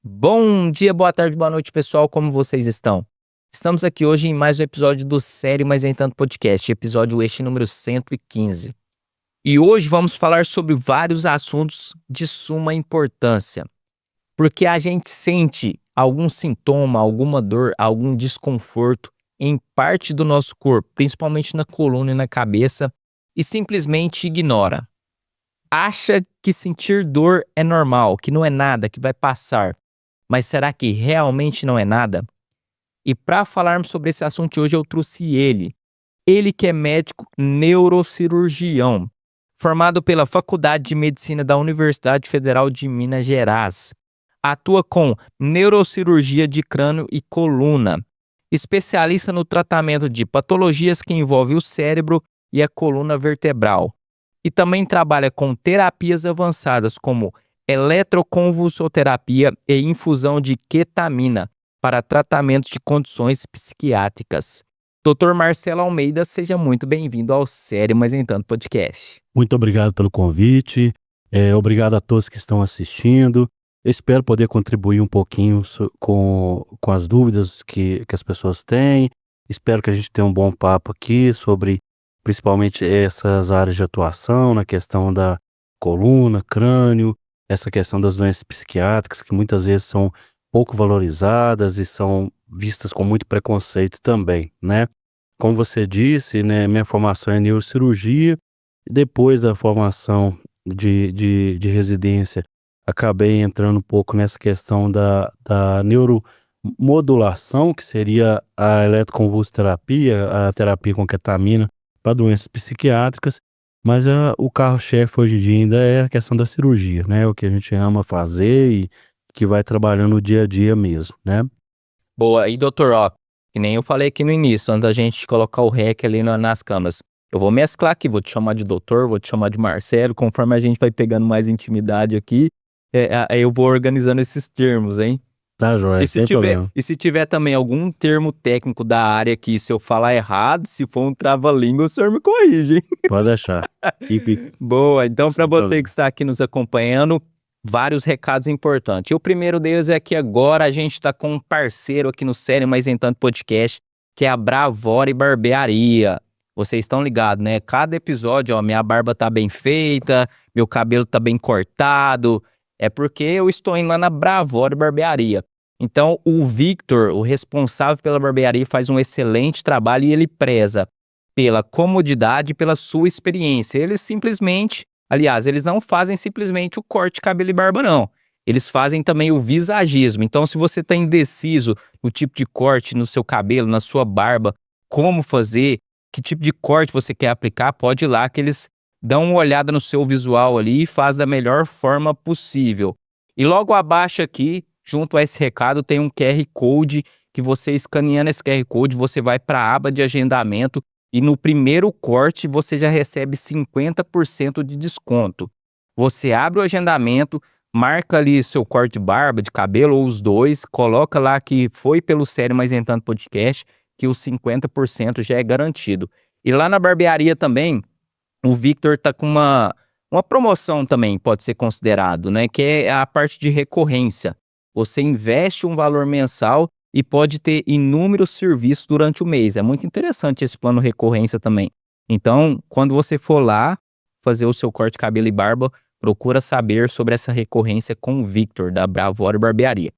Bom dia, boa tarde, boa noite, pessoal. Como vocês estão? Estamos aqui hoje em mais um episódio do Sério Mas Nem Tanto Podcast, episódio este número 115. E hoje vamos falar sobre vários assuntos de suma importância, porque a gente sente algum sintoma, alguma dor, algum desconforto em parte do nosso corpo, principalmente na coluna e na cabeça, e simplesmente ignora. Acha que sentir dor é normal, que não é nada, que vai passar. Mas será que realmente não é nada? E para falarmos sobre esse assunto hoje eu trouxe ele que é médico neurocirurgião, formado pela Faculdade de Medicina da Universidade Federal de Minas Gerais. Atua com neurocirurgia de crânio e coluna, especialista no tratamento de patologias que envolvem o cérebro e a coluna vertebral. E também trabalha com terapias avançadas como eletroconvulsoterapia e infusão de ketamina para tratamento de condições psiquiátricas. Dr. Marcelo Almeida, seja muito bem-vindo ao Sério Mas Nem Tanto Podcast. Muito obrigado pelo convite, obrigado a todos que estão assistindo. Eu espero poder contribuir um pouquinho com as dúvidas que as pessoas têm. Espero que a gente tenha um bom papo aqui sobre principalmente essas áreas de atuação, na questão da coluna, crânio, essa questão das doenças psiquiátricas que muitas vezes são pouco valorizadas e são vistas com muito preconceito também, né? Como você disse, né, minha formação é neurocirurgia. Depois da formação de residência, acabei entrando um pouco nessa questão da neuromodulação, que seria a eletroconvulsoterapia, a terapia com ketamina para doenças psiquiátricas. Mas o carro-chefe hoje em dia ainda é a questão da cirurgia, né? O que a gente ama fazer e que vai trabalhando no dia a dia mesmo, né? Boa, e doutor, que nem eu falei aqui no início, antes da gente colocar o REC ali nas câmeras. Eu vou mesclar aqui, vou te chamar de doutor, vou te chamar de Marcelo, conforme a gente vai pegando mais intimidade aqui, eu vou organizando esses termos, hein? Tá, joia, sem problema. E se tiver também algum termo técnico da área que se eu falar errado, se for um trava-língua, o senhor me corrige, hein? Pode deixar. Boa, então para Sem você problema. que está aqui nos acompanhando, vários recados importantes. E o primeiro deles é que agora a gente está com um parceiro aqui no Sério Mas Nem Tanto Podcast, que é a Bravore Barbearia. Vocês estão ligados, né? Cada episódio, minha barba tá bem feita, meu cabelo tá bem cortado. É porque eu estou indo lá na Bravore Barbearia. Então, o Victor, o responsável pela barbearia, faz um excelente trabalho e ele preza pela comodidade e pela sua experiência. Eles não fazem simplesmente o corte de cabelo e barba, não. Eles fazem também o visagismo. Então, se você está indeciso no tipo de corte no seu cabelo, na sua barba, como fazer, que tipo de corte você quer aplicar, pode ir lá que eles dão uma olhada no seu visual ali e faz da melhor forma possível. E logo abaixo aqui, junto a esse recado, tem um QR Code que você escaneando esse QR Code, você vai para a aba de agendamento e no primeiro corte você já recebe 50% de desconto. Você abre o agendamento, marca ali seu corte de barba, de cabelo ou os dois, coloca lá que foi pelo Sério Mas Nem Tanto Podcast, que os 50% já é garantido. E lá na barbearia também, o Victor tá com uma promoção também, pode ser considerado, né? Que é a parte de recorrência. Você investe um valor mensal e pode ter inúmeros serviços durante o mês. É muito interessante esse plano recorrência também. Então, quando você for lá fazer o seu corte de cabelo e barba, procura saber sobre essa recorrência com o Victor, da Bravore Barbearia.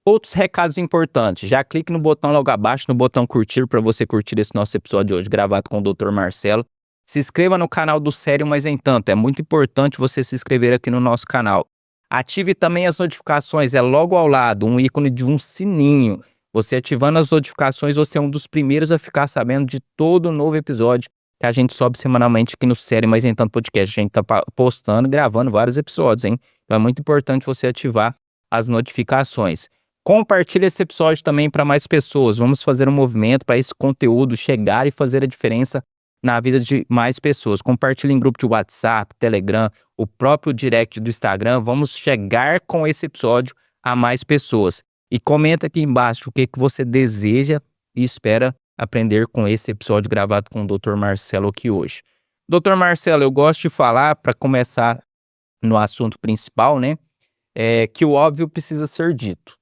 Outros recados importantes, já clique no botão logo abaixo, no botão curtir, para você curtir esse nosso episódio de hoje, gravado com o Dr. Marcelo. Se inscreva no canal do Sério Mas Nem Tanto, é muito importante você se inscrever aqui no nosso canal. Ative também as notificações, é logo ao lado, um ícone de um sininho. Você ativando as notificações, você é um dos primeiros a ficar sabendo de todo novo episódio que a gente sobe semanalmente aqui no Sério Mas Nem Tanto Podcast. A gente tá postando e gravando vários episódios, hein? Então é muito importante você ativar as notificações. Compartilhe esse episódio também para mais pessoas. Vamos fazer um movimento para esse conteúdo chegar e fazer a diferença na vida de mais pessoas. Compartilhe em grupo de WhatsApp, Telegram, o próprio direct do Instagram. Vamos chegar com esse episódio a mais pessoas. E comenta aqui embaixo o que você deseja e espera aprender com esse episódio gravado com o Dr. Marcelo aqui hoje. Dr. Marcelo, eu gosto de falar, para começar no assunto principal, né? que o óbvio precisa ser dito.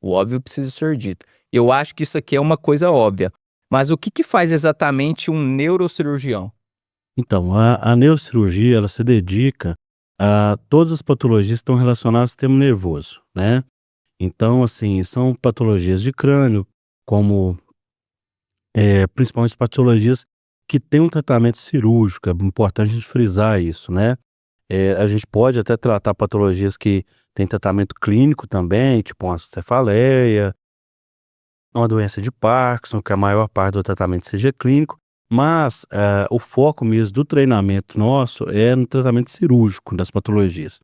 O óbvio precisa ser dito. Eu acho que isso aqui é uma coisa óbvia. Mas o que que faz exatamente um neurocirurgião? Então, a neurocirurgia, ela se dedica a todas as patologias que estão relacionadas ao sistema nervoso, né. Então, assim, são patologias de crânio, como, principalmente patologias que têm um tratamento cirúrgico, é importante a gente frisar isso, né. A gente pode até tratar patologias que têm tratamento clínico também, tipo uma cefaleia, uma doença de Parkinson, que a maior parte do tratamento seja clínico, mas, o foco mesmo do treinamento nosso é no tratamento cirúrgico das patologias.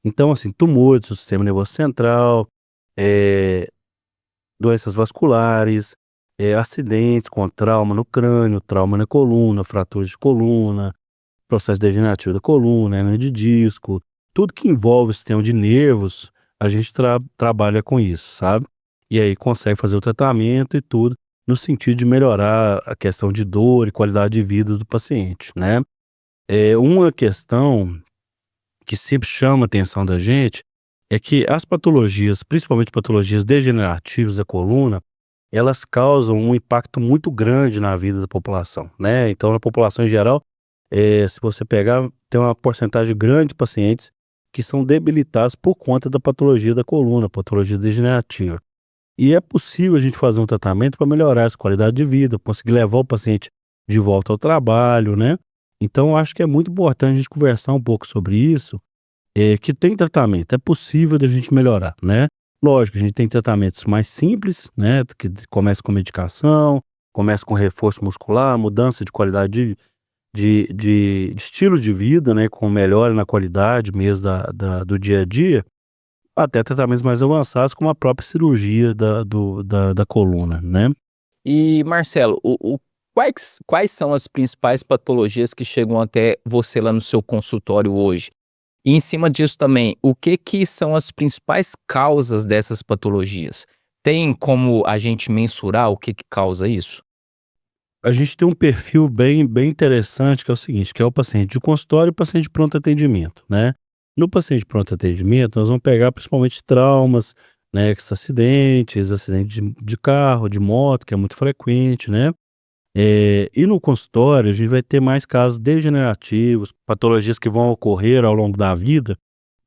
Então, assim, tumores do sistema nervoso central, eh, doenças vasculares, acidentes com trauma no crânio, trauma na coluna, fraturas de coluna, processo degenerativo da coluna, hernia de disco, tudo que envolve o sistema de nervos, a gente trabalha com isso, sabe. E aí consegue fazer o tratamento e tudo, no sentido de melhorar a questão de dor e qualidade de vida do paciente, né. Uma questão que sempre chama a atenção da gente, é que as patologias, principalmente patologias degenerativas da coluna, elas causam um impacto muito grande na vida da população, né. Então na população em geral, se você pegar, tem uma porcentagem grande de pacientes que são debilitados por conta da patologia da coluna, patologia degenerativa. E é possível a gente fazer um tratamento para melhorar essa qualidade de vida, conseguir levar o paciente de volta ao trabalho, né. Então eu acho que é muito importante a gente conversar um pouco sobre isso, que tem tratamento, é possível da gente melhorar, né. Lógico, a gente tem tratamentos mais simples, né, que começa com medicação, começa com reforço muscular, mudança de qualidade de estilo de vida, né, com melhora na qualidade mesmo do dia a dia, até tratamentos mais avançados como a própria cirurgia da coluna, né. E Marcelo, quais são as principais patologias que chegam até você lá no seu consultório hoje? E em cima disso também, o que que são as principais causas dessas patologias? Tem como a gente mensurar o que que causa isso? A gente tem um perfil bem interessante, que é o seguinte, que é o paciente de consultório e o paciente de pronto atendimento, né. No paciente de pronto atendimento, nós vamos pegar principalmente traumas, né, que são acidentes de carro, de moto, que é muito frequente, né. E no consultório, a gente vai ter mais casos degenerativos, patologias que vão ocorrer ao longo da vida,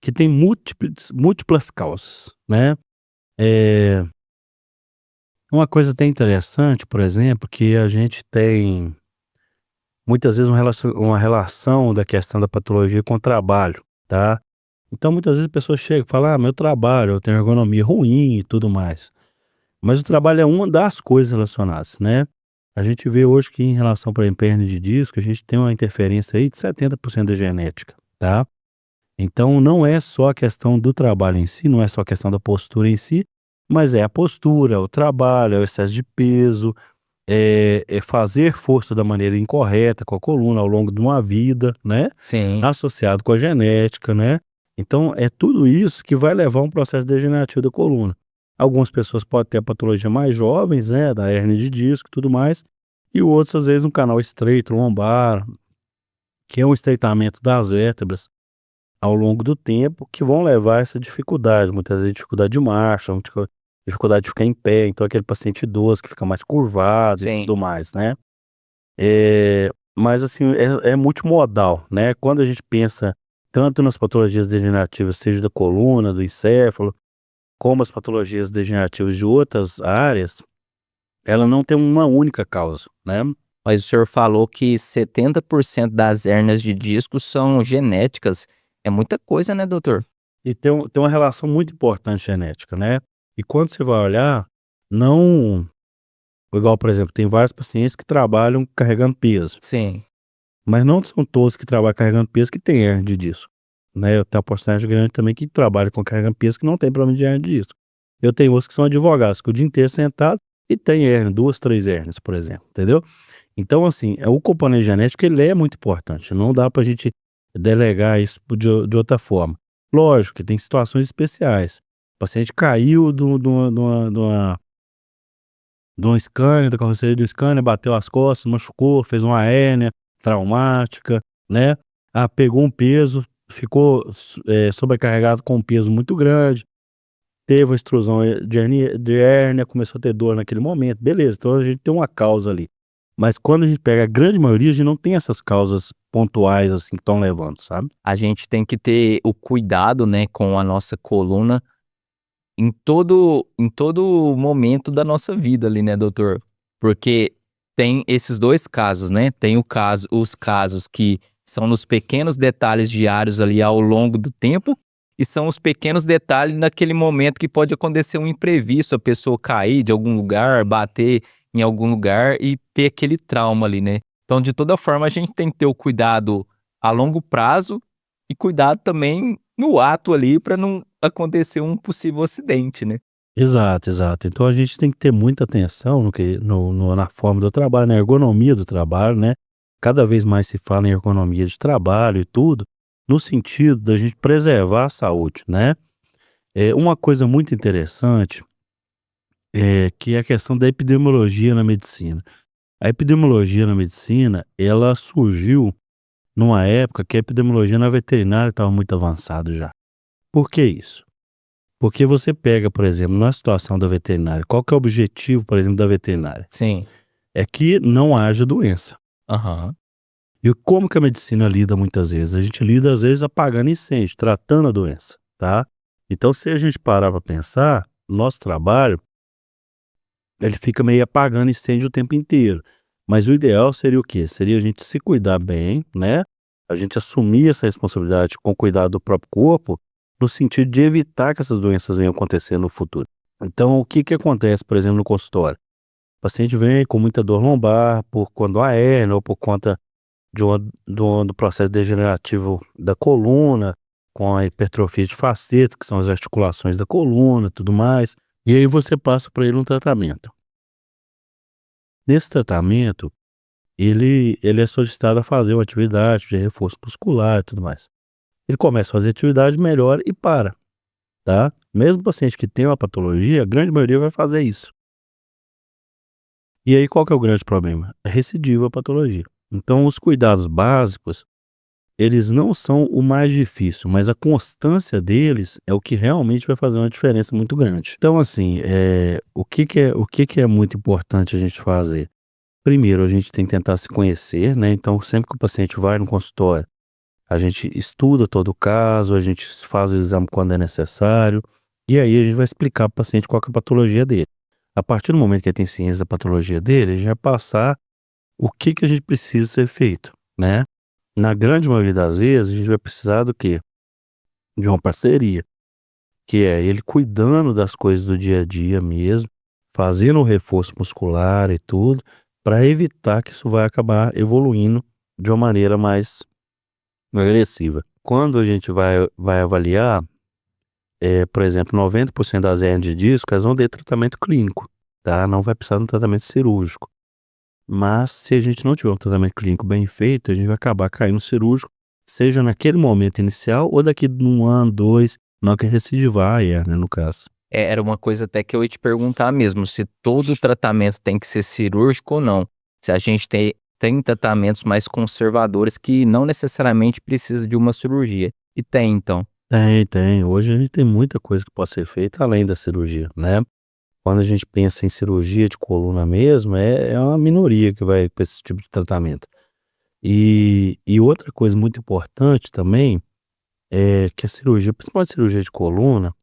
que tem múltiplas causas, né. Eh, uma coisa até interessante, por exemplo, que a gente tem muitas vezes uma relação da questão da patologia com o trabalho, tá. Então muitas vezes a pessoa chega e fala: "Ah, meu trabalho, eu tenho ergonomia ruim e tudo mais". Mas o trabalho é uma das coisas relacionadas, né. A gente vê hoje que em relação, por exemplo, à hernia de disco, a gente tem uma interferência aí de 70% da genética, tá. Então não é só a questão do trabalho em si, não é só a questão da postura em si, mas é a postura, é o trabalho, é o excesso de peso, é fazer força da maneira incorreta com a coluna ao longo de uma vida, né, Sim. associado com a genética, né. Então é tudo isso que vai levar a um processo degenerativo da coluna. Algumas pessoas podem ter a patologia mais jovens, né, da hérnia de disco e tudo mais, e outros às vezes um canal estreito, lombar, que é um estreitamento das vértebras ao longo do tempo, que vão levar a essa dificuldade, muitas vezes dificuldade de marcha, dificuldade de ficar em pé, então aquele paciente idoso que fica mais curvado e Sim. tudo mais, né. Mas assim, é multimodal, né, quando a gente pensa tanto nas patologias degenerativas, seja da coluna, do encéfalo, como as patologias degenerativas de outras áreas, ela não tem uma única causa, né. Mas o senhor falou que 70% das hérnias de disco são genéticas. É muita coisa, né, doutor? E tem uma relação muito importante genética, né. E quando você vai olhar, não igual, por exemplo, tem vários pacientes que trabalham carregando peso, Sim. mas não são todos que trabalham carregando peso que têm hérnia de disco, né. Eu tenho uma porcentagem grande também que trabalha com carregando peso que não tem problema de hérnia de disco. Eu tenho outros que são advogados, que o dia inteiro sentado e tem hérnia, 2, 3 hérnias, por exemplo, entendeu. Então, assim, o componente genético ele é muito importante, não dá pra gente delegar isso de outra forma. Lógico que tem situações especiais, o paciente caiu de uma Scania, da carroceria do Scania, bateu as costas, machucou, fez uma hérnia traumática, né. Ah, pegou um peso, ficou sobrecarregado com um peso muito grande, teve uma extrusão de hérnia, começou a ter dor naquele momento, beleza, então a gente tem uma causa ali. Mas quando a gente pega a grande maioria, a gente não tem essas causas pontuais assim que estão levando, sabe? A gente tem que ter o cuidado, né, com a nossa coluna em todo momento da nossa vida ali, né, doutor? Porque tem esses dois casos, né? Tem os casos que são nos pequenos detalhes diários ali ao longo do tempo, e são os pequenos detalhes naquele momento que pode acontecer um imprevisto, a pessoa cair de algum lugar, bater em algum lugar e ter aquele trauma ali, né? Então, de toda forma, a gente tem que ter o cuidado a longo prazo e cuidado também no ato ali para não acontecer um possível acidente, né. Exato, exato. Então a gente tem que ter muita atenção na forma do trabalho, na ergonomia do trabalho, né? Cada vez mais se fala em ergonomia de trabalho e tudo, no sentido da gente preservar a saúde, né? Uma coisa muito interessante é que é a questão da epidemiologia na medicina. A epidemiologia na medicina, ela surgiu numa época que a epidemiologia na veterinária estava muito avançada já. Por que isso? Porque você pega, por exemplo, na situação da veterinária, qual que é o objetivo, por exemplo, da veterinária? Sim. É que não haja doença. Aham. E como que a medicina lida muitas vezes? A gente lida às vezes apagando incêndio, tratando a doença, tá? Então, se a gente parar para pensar, nosso trabalho, ele fica meio apagando incêndio o tempo inteiro. Mas o ideal seria o quê? Seria a gente se cuidar bem, né? A gente assumir essa responsabilidade com cuidado do próprio corpo, no sentido de evitar que essas doenças venham acontecer no futuro. Então, o que que acontece, por exemplo, no consultório? O paciente vem com muita dor lombar, por conta da hérnia ou por conta do processo degenerativo da coluna, com a hipertrofia de facetas, que são as articulações da coluna e tudo mais. E aí você passa para ele um tratamento. Nesse tratamento, ele é solicitado a fazer uma atividade de reforço muscular e tudo mais. Ele começa a fazer atividade, melhora e para, tá? Mesmo o paciente que tem uma patologia, a grande maioria vai fazer isso. E aí qual que é o grande problema? É recidiva a patologia. Então os cuidados básicos, eles não são o mais difícil, mas a constância deles é o que realmente vai fazer uma diferença muito grande. Então assim, o que que é muito importante a gente fazer? Primeiro, a gente tem que tentar se conhecer, né? Então sempre que o paciente vai no consultório, a gente estuda todo o caso, a gente faz o exame quando é necessário, e aí a gente vai explicar para o paciente qual que é a patologia dele. A partir do momento que ele tem ciência da patologia dele, a gente vai passar o que que a gente precisa ser feito, né? Na grande maioria das vezes, a gente vai precisar do quê? De uma parceria, que é ele cuidando das coisas do dia a dia mesmo, fazendo o reforço muscular e tudo, para evitar que isso vai acabar evoluindo de uma maneira mais agressiva. Quando a gente vai avaliar, por exemplo, 90% das hernias de disco, elas vão ter tratamento clínico, tá? Não vai precisar de um tratamento cirúrgico. Mas se a gente não tiver um tratamento clínico bem feito, a gente vai acabar caindo no cirúrgico, seja naquele momento inicial ou daqui de 1 ano, 2, não que recidivar a hérnia, no caso. Era uma coisa até que eu ia te perguntar mesmo, se todo tratamento tem que ser cirúrgico ou não. Se a gente tem tratamentos mais conservadores que não necessariamente precisa de uma cirurgia. E tem então. Tem, tem. Hoje a gente tem muita coisa que pode ser feita além da cirurgia, né? Quando a gente pensa em cirurgia de coluna mesmo, é uma minoria que vai para esse tipo de tratamento. E outra coisa muito importante também é que a cirurgia, principalmente a cirurgia de coluna,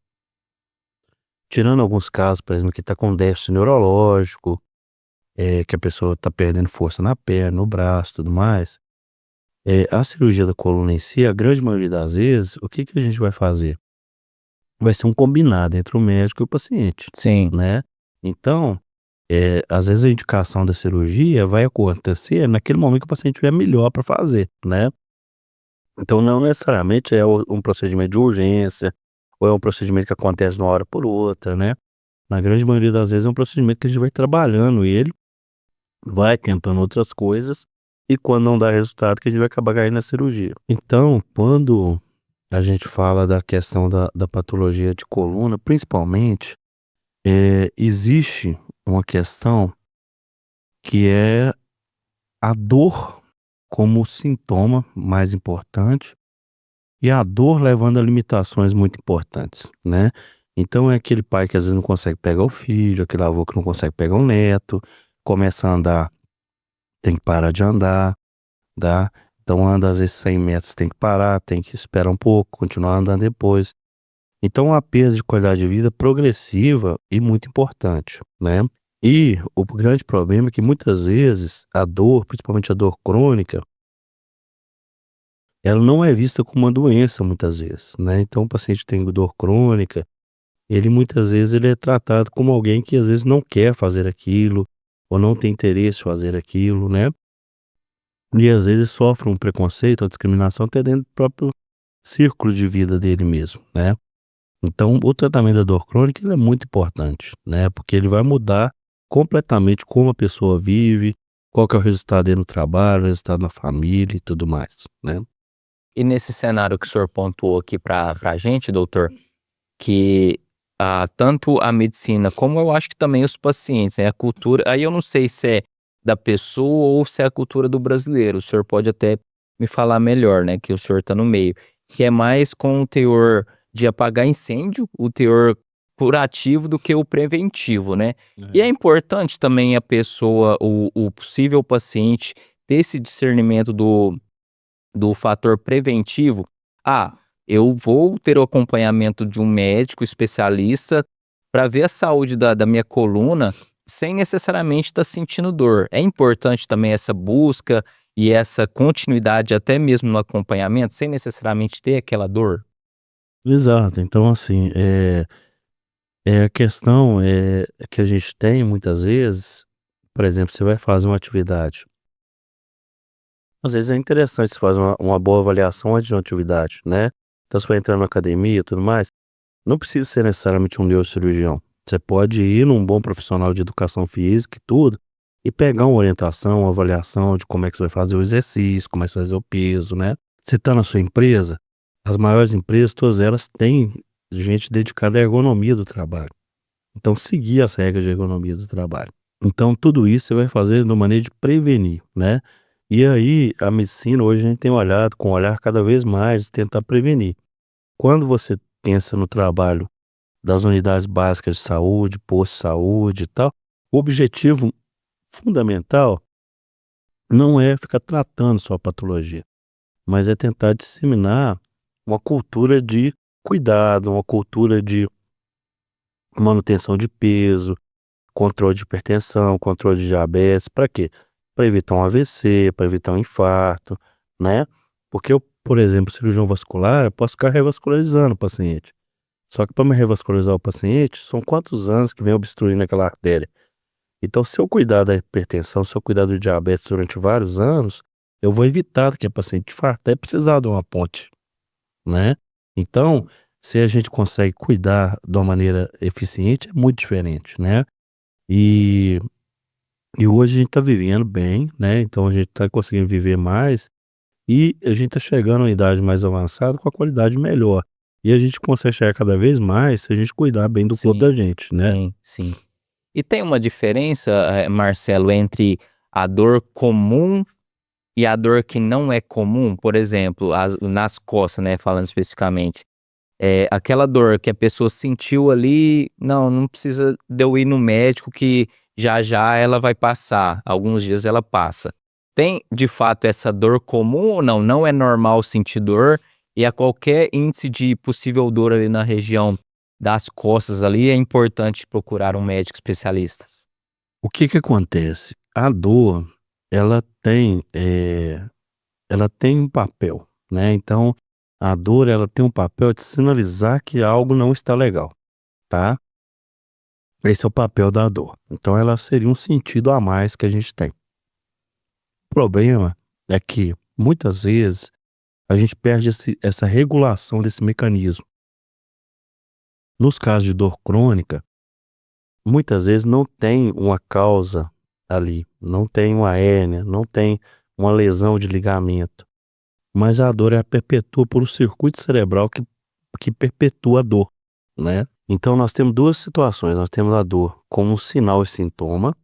tirando alguns casos, por exemplo, que está com déficit neurológico, que a pessoa está perdendo força na perna, no braço, tudo mais, a cirurgia da coluna em si, a grande maioria das vezes, o que que a gente vai fazer? Vai ser um combinado entre o médico e o paciente, Sim. né? Então, às vezes a indicação da cirurgia vai acontecer naquele momento que o paciente estiver melhor para fazer, né? Então não necessariamente é um procedimento de urgência, ou é um procedimento que acontece de uma hora por outra, né? Na grande maioria das vezes é um procedimento que a gente vai trabalhando ele, vai tentando outras coisas, e quando não dá resultado que a gente vai acabar caindo na cirurgia. Então, quando a gente fala da questão da patologia de coluna, principalmente, existe uma questão que é a dor como sintoma mais importante, e a dor levando a limitações muito importantes, né. Então é aquele pai que às vezes não consegue pegar o filho, aquele avô que não consegue pegar o neto, começa a andar, tem que parar de andar, tá. Então anda às vezes 100 metros, tem que parar, tem que esperar um pouco, continuar andando depois. Então uma perda de qualidade de vida progressiva e muito importante, né. E o grande problema é que muitas vezes a dor, principalmente a dor crônica, ela não é vista como uma doença muitas vezes, né. Então o paciente tem dor crônica, ele muitas vezes ele é tratado como alguém que às vezes não quer fazer aquilo, ou não tem interesse em fazer aquilo, né. E às vezes sofre um preconceito, uma discriminação até dentro do próprio círculo de vida dele mesmo, né. Então o tratamento da dor crônica ele é muito importante, né, porque ele vai mudar completamente como a pessoa vive, qual que é o resultado dele no trabalho, o resultado na família e tudo mais, né. E nesse cenário que o senhor pontuou aqui pra gente, doutor, que, tanto a medicina como eu acho que também os pacientes, né, a cultura aí eu não sei se é da pessoa ou se é a cultura do brasileiro, o senhor pode até me falar melhor, né, que o senhor tá no meio, que é mais com o teor de apagar incêndio, o teor curativo do que o preventivo, né. E é É. importante também a pessoa, o possível paciente ter esse discernimento do fator preventivo. Ah, eu vou ter o acompanhamento de um médico especialista para ver a saúde da minha coluna sem necessariamente estar sentindo dor. É importante também essa busca e essa continuidade até mesmo no acompanhamento, sem necessariamente ter aquela dor? Exato, então assim, a questão, é que a gente tem muitas vezes, por exemplo, você vai fazer uma atividade, às vezes é interessante você fazer uma boa avaliação antes de uma atividade, né. Então você vai entrar na academia e tudo mais, não precisa ser necessariamente um neurocirurgião, você pode ir num bom profissional de educação física e tudo, e pegar uma orientação, uma avaliação de como é que você vai fazer o exercício, como é que você vai fazer o peso, né. Você está na sua empresa, as maiores empresas todas elas têm gente dedicada à ergonomia do trabalho. Então, seguir as regras de ergonomia do trabalho. Então, tudo isso você vai fazer de uma maneira de prevenir, né? E aí, a medicina, hoje a gente tem olhado com um olhar cada vez mais de tentar prevenir. Quando você pensa no trabalho das unidades básicas de saúde, posto de saúde e tal, o objetivo fundamental não é ficar tratando só a patologia, mas é tentar disseminar uma cultura de cuidado, uma cultura de manutenção de peso, controle de hipertensão, controle de diabetes, para quê? Para evitar um AVC, para evitar um infarto, né. Porque eu, por exemplo, cirurgião vascular, eu posso ficar revascularizando o paciente. Só que para me revascularizar o paciente, são quantos anos que vem obstruindo aquela artéria. Então, se eu cuidar da hipertensão, se eu cuidar do diabetes durante vários anos, eu vou evitar que a paciente infarte até precisar de uma ponte, né. Então, se a gente consegue cuidar de uma maneira eficiente, é muito diferente, né. E hoje a gente tá vivendo bem, né, então a gente tá conseguindo viver mais, e a gente tá chegando a uma idade mais avançada com a qualidade melhor. E a gente consegue chegar cada vez mais se a gente cuidar bem do corpo Sim, da gente, né. sim, sim. E tem uma diferença, Marcelo, entre a dor comum e a dor que não é comum? Por exemplo, nas costas, né, falando especificamente. Aquela dor que a pessoa sentiu ali, não precisa de eu ir no médico que já já ela vai passar, alguns dias ela passa. Tem de fato essa dor comum ou não? Não é normal sentir dor e a qualquer índice de possível dor ali na região das costas ali, é importante procurar um médico especialista? O que que acontece? A dor, ela tem, ela tem um papel, né, então a dor ela tem um papel de sinalizar que algo não está legal, tá. Esse é o papel da dor. Então ela seria um sentido a mais que a gente tem. O problema é que, muitas vezes, a gente perde essa regulação desse mecanismo. Nos casos de dor crônica, muitas vezes não tem uma causa ali, não tem uma hérnia, não tem uma lesão de ligamento, mas a dor perpetua por um circuito cerebral que perpetua a dor, né. Então nós temos 2 situações, nós temos a dor como um sinal e sintoma,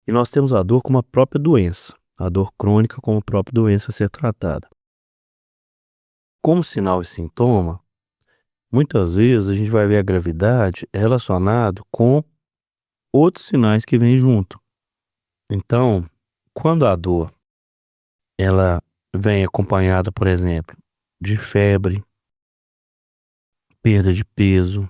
e nós temos a dor como a própria doença, a dor crônica como a própria doença a ser tratada. como sinal e sintoma, muitas vezes a gente vai ver a gravidade relacionado com outros sinais que vêm junto. Então, quando a dor ela vem acompanhada, por exemplo, de febre, perda de peso,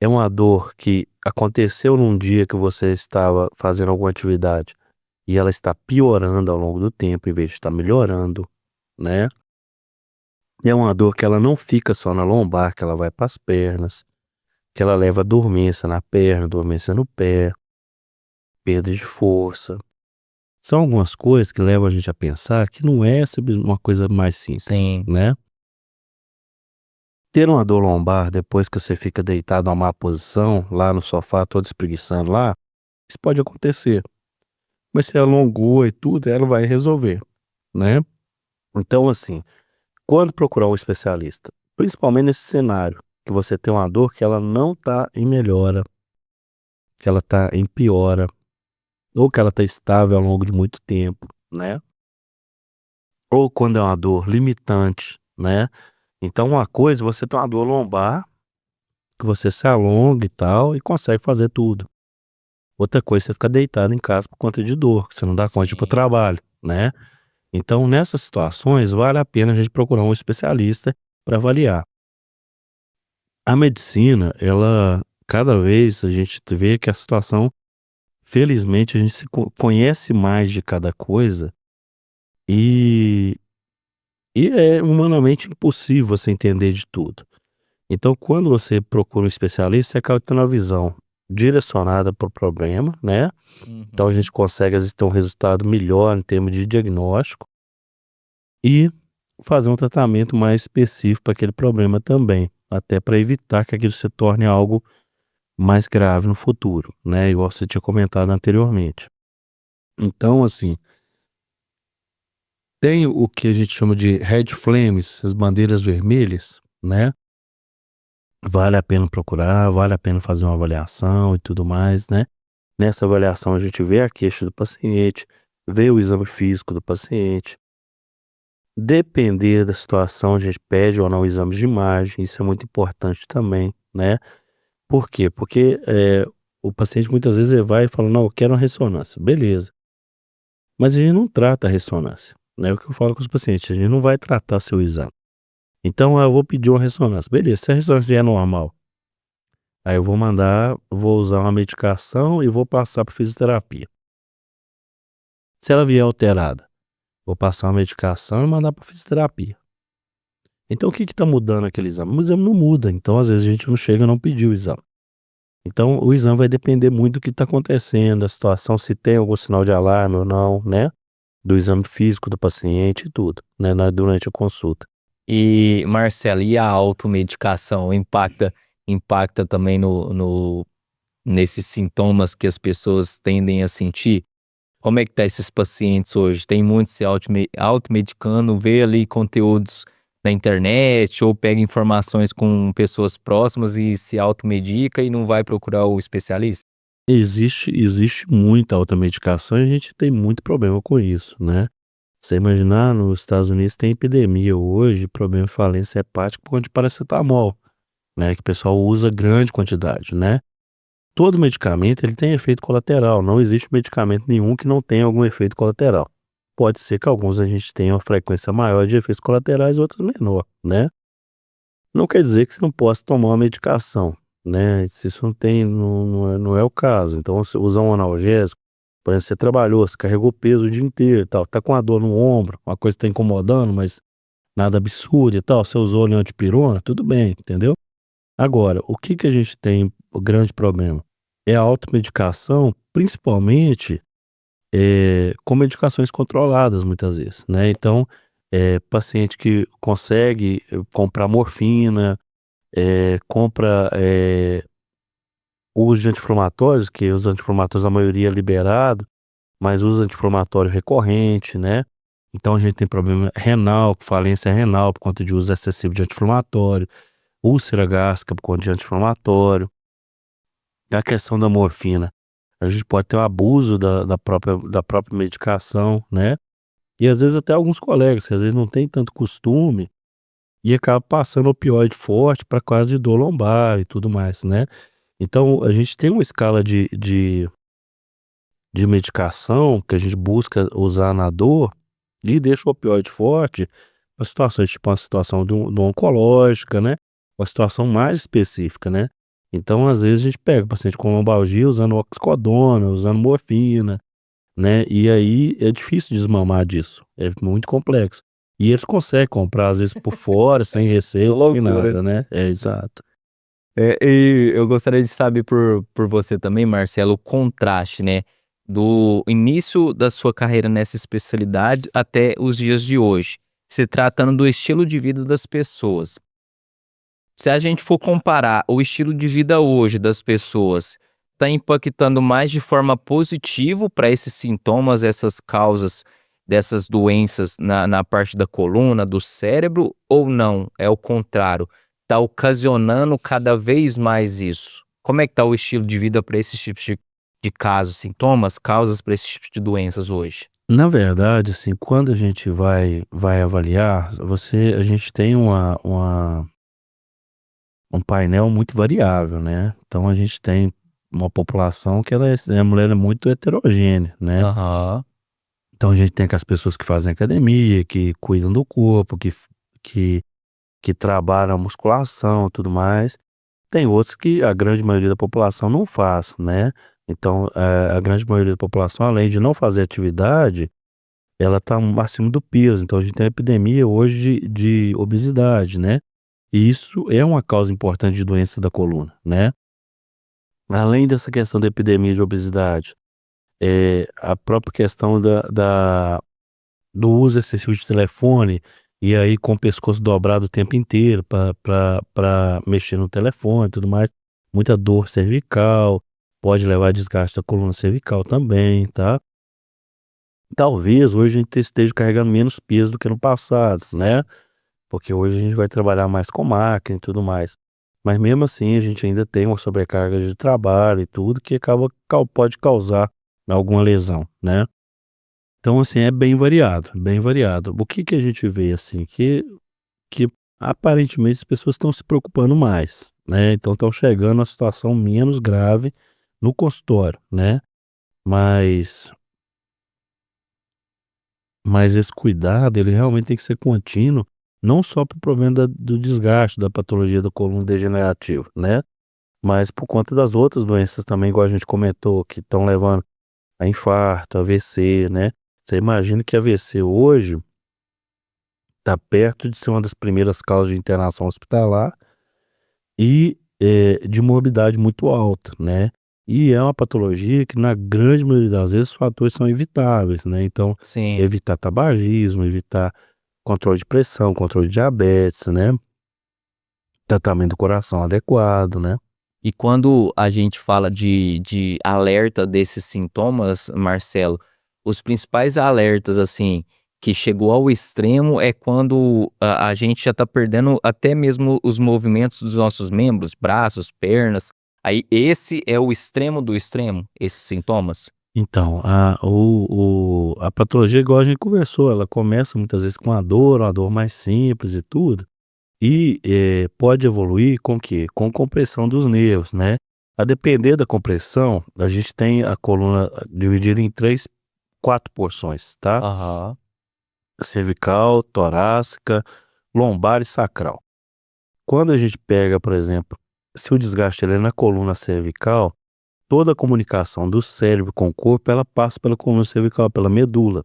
é uma dor que aconteceu num dia que você estava fazendo alguma atividade e ela está piorando ao longo do tempo em vez de estar melhorando, né? É uma dor que ela não fica só na lombar, que ela vai para as pernas, que ela leva dormência na perna, dormência no pé, perda de força. São algumas coisas que levam a gente a pensar que não é uma coisa mais simples, Sim. né? Ter uma dor lombar depois que você fica deitado numa má posição, lá no sofá, todo espreguiçando lá, isso pode acontecer. Mas se alongou e tudo, ela vai resolver, né? Então, assim, quando procurar um especialista, principalmente nesse cenário, que você tem uma dor que ela não tá em melhora, que ela tá em piora, ou que ela tá estável ao longo de muito tempo, né? Ou quando é uma dor limitante, né? Então, uma coisa, você tem uma dor lombar, que você se alonga e tal, e consegue fazer tudo. Outra coisa, você fica deitado em casa por conta de dor, que você não dá conta de ir pro Sim. trabalho, né? Então, nessas situações, vale a pena a gente procurar um especialista para avaliar. A medicina, ela, cada vez a gente vê que a situação, felizmente, a gente conhece mais de cada coisa e, e é humanamente impossível você entender de tudo. Então, quando você procura um especialista, você acaba tendo uma visão direcionada para o problema, né? Então, a Uhum. gente consegue, às vezes, ter um resultado melhor em termos de diagnóstico e fazer um tratamento mais específico para aquele problema também, até para evitar que aquilo se torne algo mais grave no futuro, né? Igual você tinha comentado anteriormente. Então, assim, tem o que a gente chama de red flames, as bandeiras vermelhas, né? Vale a pena procurar, vale a pena fazer uma avaliação e tudo mais, né? Nessa avaliação a gente vê a queixa do paciente, vê o exame físico do paciente. Depender da situação, a gente pede ou não exames de imagem, isso é muito importante também, né? Por quê? Porque o paciente muitas vezes ele vai e fala, não, eu quero uma ressonância. Beleza. Mas a gente não trata a ressonância, né? O que eu falo com os pacientes, a gente não vai tratar seu exame. Então, eu vou pedir uma ressonância. Beleza, se a ressonância vier normal, aí eu vou mandar, vou usar uma medicação e vou passar para fisioterapia. Se ela vier alterada, vou passar uma medicação e mandar para fisioterapia. Então, o que está mudando aquele exame? O exame não muda, então às vezes a gente não chega a não pedir o exame. Então, o exame vai depender muito do que está acontecendo, da situação, se tem algum sinal de alarme ou não, né? Do exame físico do paciente e tudo, né? Durante a consulta. E, Marcelo, e a automedicação impacta também nesses sintomas que as pessoas tendem a sentir? Como é que tá esses pacientes hoje? Tem muitos se automedicando, vê ali conteúdos na internet ou pega informações com pessoas próximas e se automedica e não vai procurar o especialista? Existe muita automedicação e a gente tem muito problema com isso, né? Você imaginar, nos Estados Unidos tem epidemia hoje de problema de falência hepática por conta de paracetamol, né? Que o pessoal usa grande quantidade, né? Todo medicamento ele tem efeito colateral, não existe medicamento nenhum que não tenha algum efeito colateral. Pode ser que alguns a gente tenha uma frequência maior de efeitos colaterais, outros menor, né? Não quer dizer que você não possa tomar uma medicação, né? Se isso não é o caso. Então, se usar um analgésico, por exemplo, você trabalhou, você carregou peso o dia inteiro e tal, tá com a dor no ombro, uma coisa tá incomodando, mas nada absurdo e tal, você usou ali antipirona, tudo bem, entendeu? Agora, o que que a gente tem o grande problema? É a automedicação, principalmente com medicações controladas muitas vezes, né? Então, paciente que consegue comprar morfina, compra uso de anti-inflamatórios, que os anti-inflamatórios a maioria é liberado, mas usa anti-inflamatório recorrente, né? Então a gente tem problema renal, falência renal por conta de uso excessivo de anti-inflamatório, úlcera gástrica por conta de anti-inflamatório. A questão da morfina, a gente pode ter um abuso da própria medicação, né? E às vezes até alguns colegas que às vezes não tem tanto costume, e acaba passando opioide forte para causa de dor lombar e tudo mais, né. Então a gente tem uma escala de medicação que a gente busca usar na dor e deixa o opioide forte para situações, tipo uma situação do oncológica, né, uma situação mais específica, né. Então, às vezes, a gente pega o paciente com lombalgia usando oxicodona, usando morfina, né, e aí é difícil desmamar disso, é muito complexo. E eles conseguem comprar, às vezes, por fora, sem Que receita, sem loucura. nada, né. É, exato. E eu gostaria de saber por você também, Marcelo, o contraste, né, do início da sua carreira nessa especialidade até os dias de hoje, se tratando do estilo de vida das pessoas. Se a gente for comparar o estilo de vida hoje das pessoas, está impactando mais de forma positiva para esses sintomas, essas causas dessas doenças na parte da coluna, do cérebro, ou não? É o contrário, está ocasionando cada vez mais isso? Como é que está o estilo de vida para esses tipos de casos, sintomas, causas para esses tipos de doenças hoje? Na verdade, assim, quando a gente vai avaliar, a gente tem um painel muito variável, né. Então a gente tem uma população que a mulher é muito heterogênea, né. Aham, Então a gente tem aquelas pessoas que fazem academia, que cuidam do corpo, que que trabalham a musculação, e tudo mais. Tem outros que a grande maioria da população não faz, né. Então, a grande maioria da população, além de não fazer atividade, ela está acima do peso. Então a gente tem uma epidemia hoje de obesidade, né. E isso é uma causa importante de doença da coluna, né. Além dessa questão da epidemia de obesidade, a própria questão do uso excessivo de telefone, e aí com o pescoço dobrado o tempo inteiro para mexer no telefone e tudo mais, muita dor cervical, pode levar a desgaste da coluna cervical também, tá. Talvez hoje a gente esteja carregando menos peso do que no passado, né, porque hoje a gente vai trabalhar mais com máquina e tudo mais. Mas mesmo assim a gente ainda tem uma sobrecarga de trabalho e tudo que pode causar alguma lesão, né. Então, assim, é bem variado, bem variado. O que que a gente vê, assim, que aparentemente as pessoas estão se preocupando mais, né, então estão chegando a situação menos grave no consultório, né, mas esse cuidado, ele realmente tem que ser contínuo, não só para o problema do desgaste, da patologia da coluna degenerativa, né, mas por conta das outras doenças também, igual a gente comentou, que estão levando a infarto, AVC, né. Você imagina que AVC hoje está perto de ser uma das primeiras causas de internação hospitalar e, de morbidade muito alta, né. E é uma patologia que na grande maioria das vezes os fatores são evitáveis, né, então sim. evitar tabagismo, evitar controle de pressão, controle de diabetes, né, tratamento do coração adequado, né. E quando a gente fala de alerta desses sintomas, Marcelo, os principais alertas, assim, que chegou ao extremo é quando a gente já tá perdendo até mesmo os movimentos dos nossos membros, braços, pernas. Aí esse é o extremo do extremo, esses sintomas? Então, a patologia, igual a gente conversou, ela começa muitas vezes com uma dor mais simples e tudo, e, pode evoluir com o quê? Com compressão dos nervos, né. A depender da compressão, a gente tem a coluna dividida em 3, 4 porções, tá. Aham. Cervical, torácica, lombar e sacral. Quando a gente pega, por exemplo, se o desgaste ele é na coluna cervical, toda a comunicação do cérebro com o corpo, ela passa pela coluna cervical, pela medula.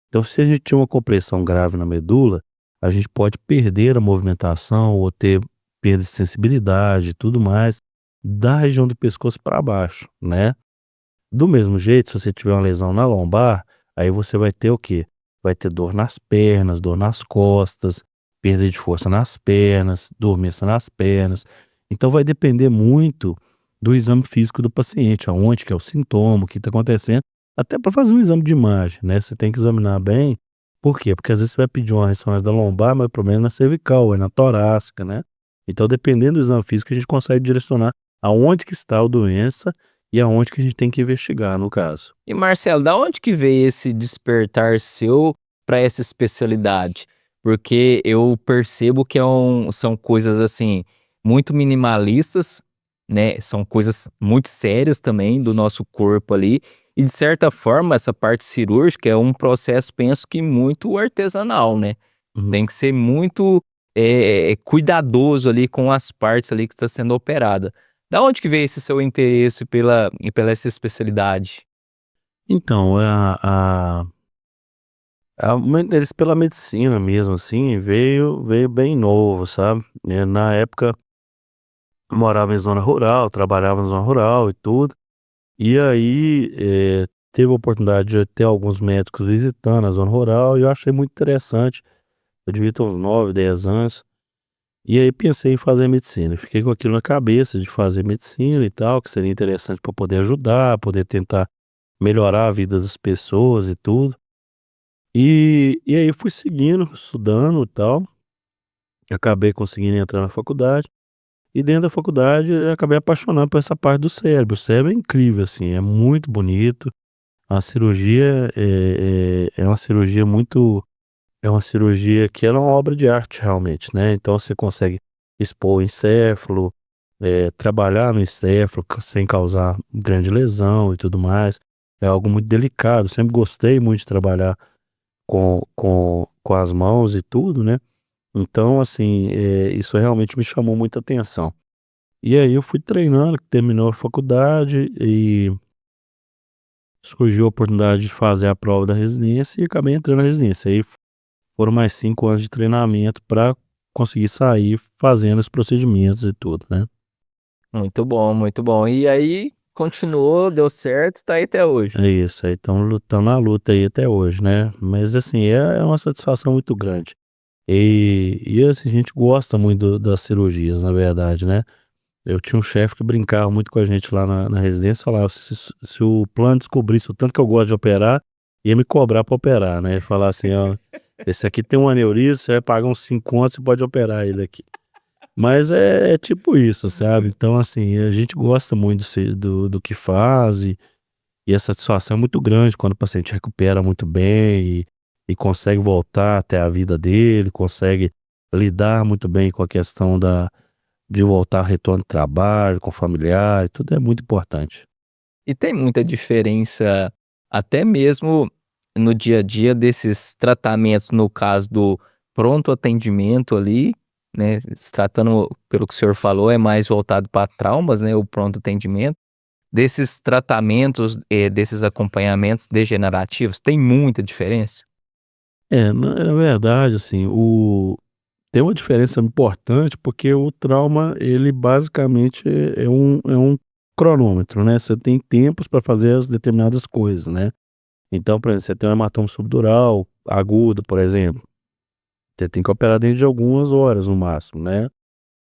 Então, se a gente tem uma compressão grave na medula, a gente pode perder a movimentação ou ter perda de sensibilidade e tudo mais da região do pescoço para baixo, né. Do mesmo jeito, se você tiver uma lesão na lombar, aí você vai ter o quê? Vai ter dor nas pernas, dor nas costas, perda de força nas pernas, dormência nas pernas. Então vai depender muito do exame físico do paciente, aonde que é o sintoma, o que está acontecendo, até para fazer um exame de imagem, né? Você tem que examinar bem. Por quê? Porque às vezes você vai pedir uma ressonância da lombar, mas o problema é na cervical, é na torácica, né? Então, dependendo do exame físico, a gente consegue direcionar aonde que está a doença e aonde que a gente tem que investigar, no caso. E Marcelo, da onde que veio esse despertar seu para essa especialidade? porque eu percebo que são coisas, assim, muito minimalistas, né, são coisas muito sérias também do nosso corpo ali, e de certa forma essa parte cirúrgica é um processo, penso que muito artesanal, né. Uhum. Tem que ser muito, cuidadoso ali com as partes ali que está sendo operada. Da onde que veio esse seu interesse pela essa especialidade? Então, o meu interesse pela medicina mesmo, assim, veio bem novo, sabe. Na época, eu morava em zona rural, trabalhava na zona rural e tudo, e aí, teve a oportunidade de ter alguns médicos visitando a zona rural e eu achei muito interessante. Eu devia ter uns 9, 10 anos, e aí pensei em fazer medicina. Fiquei com aquilo na cabeça de fazer medicina e tal, que seria interessante para poder ajudar, poder tentar melhorar a vida das pessoas e tudo. E aí fui seguindo, estudando e tal, acabei conseguindo entrar na faculdade, e dentro da faculdade eu acabei apaixonando por essa parte do cérebro. O cérebro é incrível, assim, é muito bonito. A cirurgia é uma cirurgia muito é uma cirurgia que ela é uma obra de arte realmente, né, então você consegue expor o encéfalo, trabalhar no encéfalo sem causar grande lesão e tudo mais. É algo muito delicado, sempre gostei muito de trabalhar com as mãos e tudo, né. Então assim, isso realmente me chamou muita atenção. E aí eu fui treinando, terminou a faculdade e surgiu a oportunidade de fazer a prova da residência e acabei entrando na residência. Aí foram mais 5 anos de treinamento para conseguir sair fazendo os procedimentos e tudo, né. Muito bom, muito bom. E aí continuou, deu certo, tá aí até hoje. É isso, aí estamos na luta aí até hoje, né. Mas assim, é uma satisfação muito grande. E assim, a gente gosta muito das cirurgias, na verdade, né. Eu tinha um chefe que brincava muito com a gente lá na residência, falava: "Se o plano descobrisse o tanto que eu gosto de operar, ia me cobrar pra operar", né. Ele falava assim: "Ó, esse aqui tem um aneurisma, você vai pagar uns 5 conto, você pode operar ele aqui". Mas é tipo isso, sabe. Então assim, a gente gosta muito do que faz e a satisfação é muito grande quando o paciente recupera muito bem e consegue voltar até a vida dele, consegue lidar muito bem com a questão de voltar ao retorno de trabalho, com familiar, tudo é muito importante. E tem muita diferença, até mesmo no dia a dia, desses tratamentos, no caso do pronto atendimento ali, né, se tratando, pelo que o senhor falou, é mais voltado para traumas, né, o pronto atendimento, desses tratamentos, desses acompanhamentos degenerativos, tem muita diferença? Na verdade, assim, tem uma diferença importante, porque o trauma, ele basicamente é um cronômetro, né, você tem tempos para fazer as determinadas coisas, né. Então, por exemplo, você tem um hematoma subdural agudo, por exemplo, você tem que operar dentro de algumas horas no máximo, né.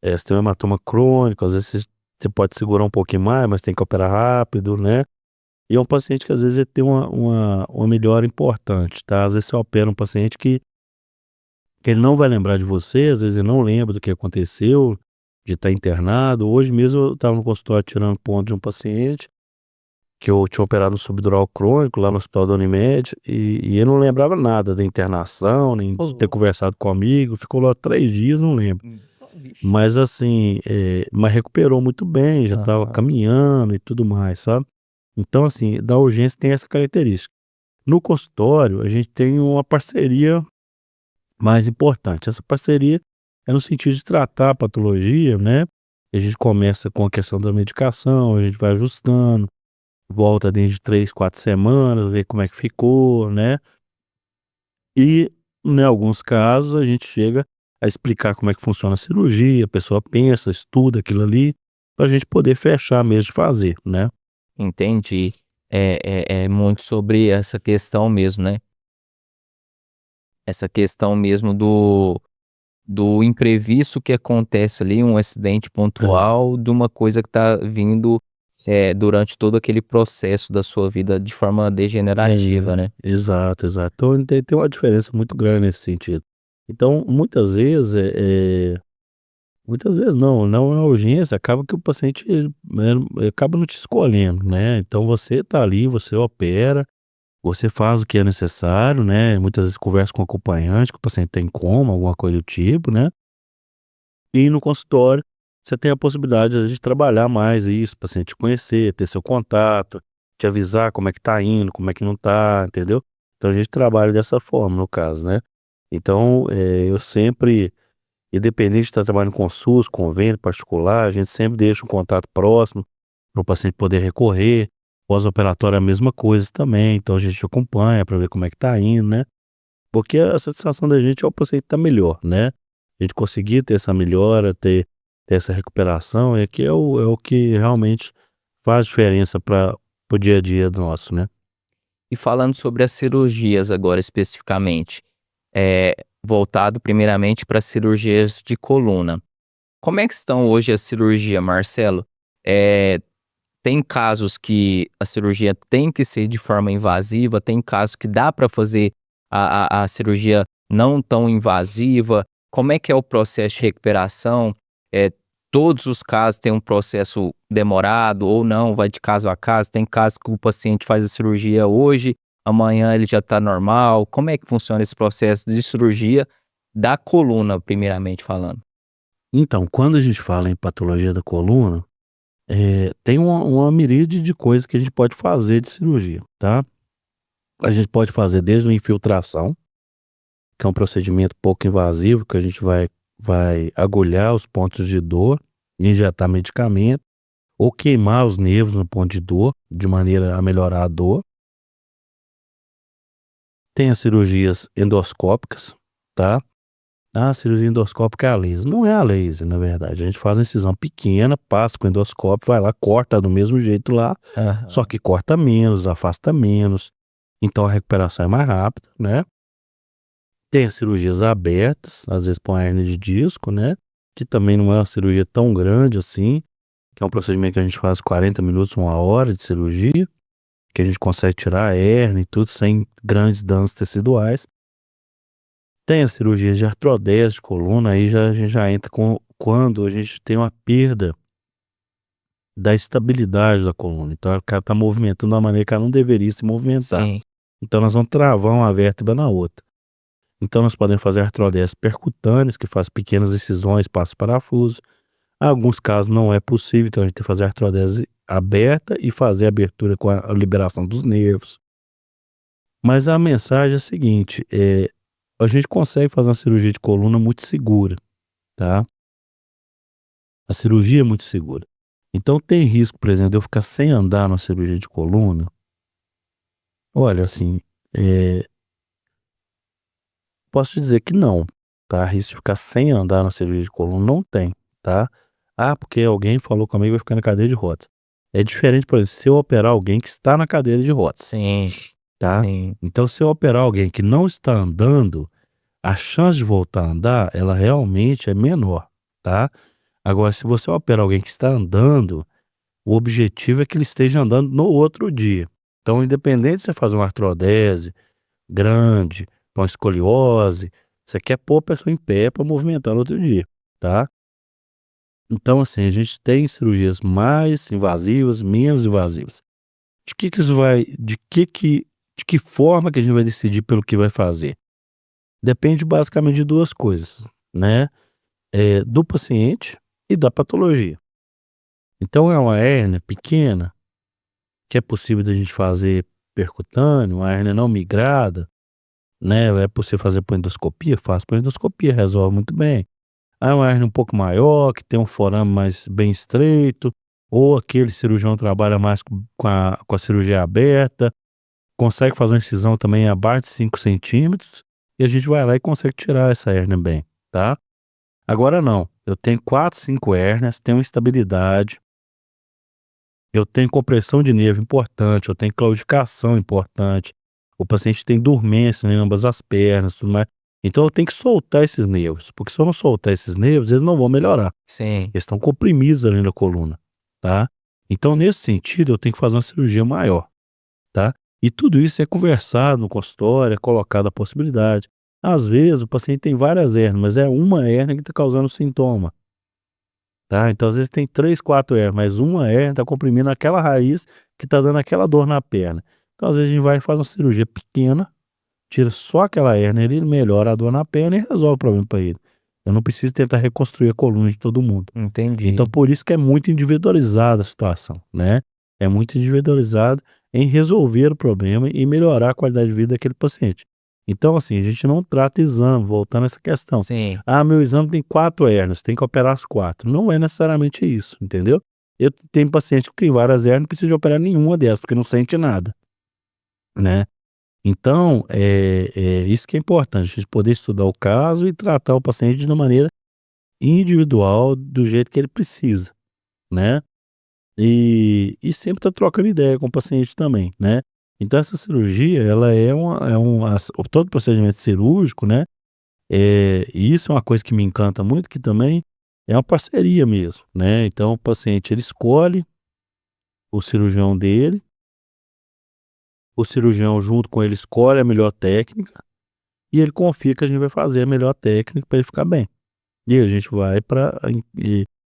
Você tem um hematoma crônico, às vezes você pode segurar um pouquinho mais, mas tem que operar rápido, né. E é um paciente que às vezes ele tem uma melhora importante, tá. Às vezes você opera um paciente que ele não vai lembrar de você, às vezes ele não lembra do que aconteceu, de estar internado. Hoje mesmo eu estava no consultório tirando ponto de um paciente, que eu tinha operado no subdural crônico lá no hospital da Unimed, e ele não lembrava nada da internação, nem Ô de ter louco. conversado comigo, ficou lá 3 dias, não lembro. Vixe. Mas assim, mas recuperou muito bem, já estava Aham. caminhando e tudo mais, sabe. Então assim, da urgência tem essa característica. No consultório, a gente tem uma parceria mais importante. Essa parceria é no sentido de tratar a patologia, né. A gente começa com a questão da medicação, a gente vai ajustando, volta dentro de 3, 4 semanas, vê como é que ficou, né. E, em alguns casos, a gente chega a explicar como é que funciona a cirurgia, a pessoa pensa, estuda aquilo ali, pra gente poder fechar mesmo de fazer, né. Entendi. É muito sobre essa questão mesmo, né, essa questão mesmo do imprevisto que acontece ali, um acidente É, pontual de uma coisa que tá vindo, durante todo aquele processo da sua vida de forma degenerativa, né. exato, exato. Então tem uma diferença muito grande nesse sentido. Então, muitas vezes não é urgência, acaba que o paciente, acaba não te escolhendo, né. Então você tá ali, você opera, Você faz o que é necessário, né, muitas vezes conversa com o acompanhante, que o paciente tem coma, alguma coisa do tipo, né, e no consultório você tem a possibilidade, às vezes, de trabalhar mais isso, o paciente te conhecer, ter seu contato, te avisar como é que tá indo, como é que não tá, entendeu. Então a gente trabalha dessa forma, no caso, né. Então, eu sempre, independente de estar trabalhando com SUS, convênio particular, a gente sempre deixa um contato próximo para o paciente poder recorrer. Pós-operatório é a mesma coisa também, então a gente acompanha para ver como é que tá indo, né. Porque a satisfação da gente é o paciente estar melhor, né. A gente conseguir ter essa melhora, ter essa recuperação, é que é o que realmente faz diferença para o dia a dia nosso, né. E falando sobre as cirurgias agora especificamente, voltado primeiramente para cirurgias de coluna. Como é que estão hoje a cirurgia, Marcelo? Eh, Tem casos que a cirurgia tem que ser de forma invasiva, tem casos que dá para fazer a cirurgia não tão invasiva. Como é que é o processo de recuperação? Eh, Todos os casos têm um processo demorado ou não, vai de caso a caso? Tem casos que o paciente faz a cirurgia hoje, amanhã ele já está normal. Como é que funciona esse processo de cirurgia da coluna, primeiramente falando? Então, quando a gente fala em patologia da coluna, tem uma miríade de coisas que a gente pode fazer de cirurgia, tá. A gente pode fazer desde uma infiltração, que é um procedimento pouco invasivo, que a gente vai agulhar os pontos de dor, injetar medicamento, ou queimar os nervos no ponto de dor, de maneira a melhorar a dor. Tem as cirurgias endoscópicas, tá. A cirurgia endoscópica é a laser. Não é a laser, na verdade. A gente faz uma incisão pequena, passa com o endoscópio, vai lá, corta do mesmo jeito lá, só Aham. que corta menos, afasta menos, então a recuperação é mais rápida, né. Tem as cirurgias abertas, às vezes põe a hérnia de disco, né, que também não é uma cirurgia tão grande assim, que é um procedimento que a gente faz 40 minutos, 1 hora de cirurgia, que a gente consegue tirar a hérnia e tudo sem grandes danos teciduais. Tem as cirurgias de artrodese de coluna, aí a gente já entra com quando a gente tem uma perda da estabilidade da coluna, então o cara tá movimentando de uma maneira que ela não deveria se movimentar. Sim. Então nós vamos travar uma vértebra na outra. Então nós podemos fazer artrodeses percutâneas, que faz pequenas incisões, passa parafuso. Em alguns casos não é possível, então a gente tem que fazer artrodese aberta e fazer a abertura com a liberação dos nervos. Mas a mensagem é a seguinte, a gente consegue fazer uma cirurgia de coluna muito segura, tá. A cirurgia é muito segura. Então tem risco, por exemplo, de eu ficar sem andar numa cirurgia de coluna? Olha, assim, eh, posso te dizer que não, tá. Risco de ficar sem andar na cirurgia de coluna não tem, tá. Ah, porque alguém falou comigo que vai ficar na cadeira de rodas. É diferente, por exemplo, se eu operar alguém que está na cadeira de rodas, Sim, tá. sim. Então se eu operar alguém que não está andando, a chance de voltar a andar, ela realmente é menor, tá. Agora se você operar alguém que está andando, o objetivo é que ele esteja andando no outro dia. Então independente de você fazer uma artrodese grande, uma escoliose, você quer pôr a pessoa em pé para movimentar no outro dia, tá. Então assim, a gente tem cirurgias mais invasivas, menos invasivas. De que forma que a gente vai decidir pelo que vai fazer? Depende basicamente de 2 coisas, né, do paciente e da patologia. Então é uma hérnia pequena, que é possível da gente fazer percutâneo, uma hérnia não migrada, né, é possível fazer por endoscopia? Faz por endoscopia, resolve muito bem. Ah, é uma hérnia um pouco maior, que tem um forame mais bem estreito, ou aquele cirurgião trabalha mais com a cirurgia aberta, consegue fazer uma incisão também abaixo de 5 centímetros, e a gente vai lá e consegue tirar essa hérnia bem, tá. Agora não, eu tenho 4, 5 hérnias, tenho instabilidade, eu tenho compressão de nervo importante, eu tenho claudicação importante, o paciente tem dormência em ambas as pernas, tudo mais. Então eu tenho que soltar esses nervos, porque se eu não soltar esses nervos, eles não vão melhorar. Sim. Eles estão comprimidos ali na coluna, tá? Então, nesse sentido, eu tenho que fazer uma cirurgia maior, tá? E tudo isso é conversado no consultório, é colocado a possibilidade. Às vezes, o paciente tem várias hérnias, mas é uma hérnia que está causando sintoma, tá? Então, às vezes tem 3, 4 hérnias, mas uma hérnia está comprimindo aquela raiz que está dando aquela dor na perna. Então, às vezes, a gente vai e faz uma cirurgia pequena, tira só aquela hérnia ali, melhora a dor na perna e resolve o problema para ele. Eu não preciso tentar reconstruir a coluna de todo mundo. Então, Entendi. por isso que é muito individualizada a situação, né? É muito individualizado em resolver o problema e melhorar a qualidade de vida daquele paciente. Então, assim, a gente não trata exame, voltando a essa questão. Sim. Ah, meu exame tem 4 hérnias, tem que operar as 4. Não é necessariamente isso, entendeu? Eu tenho paciente que tem várias hérnias, não precisa operar nenhuma delas, porque não sente nada, né? Então, é isso que é importante, a gente poder estudar o caso e tratar o paciente de uma maneira individual, do jeito que ele precisa, né? E sempre tá trocando ideia com o paciente também, né? Então essa cirurgia, ela todo procedimento cirúrgico, né? E isso é uma coisa que me encanta muito, que também é uma parceria mesmo, né? Então o paciente, ele escolhe o cirurgião dele, o cirurgião junto com ele escolhe a melhor técnica e ele confia que a gente vai fazer a melhor técnica para ele ficar bem. E a gente vai para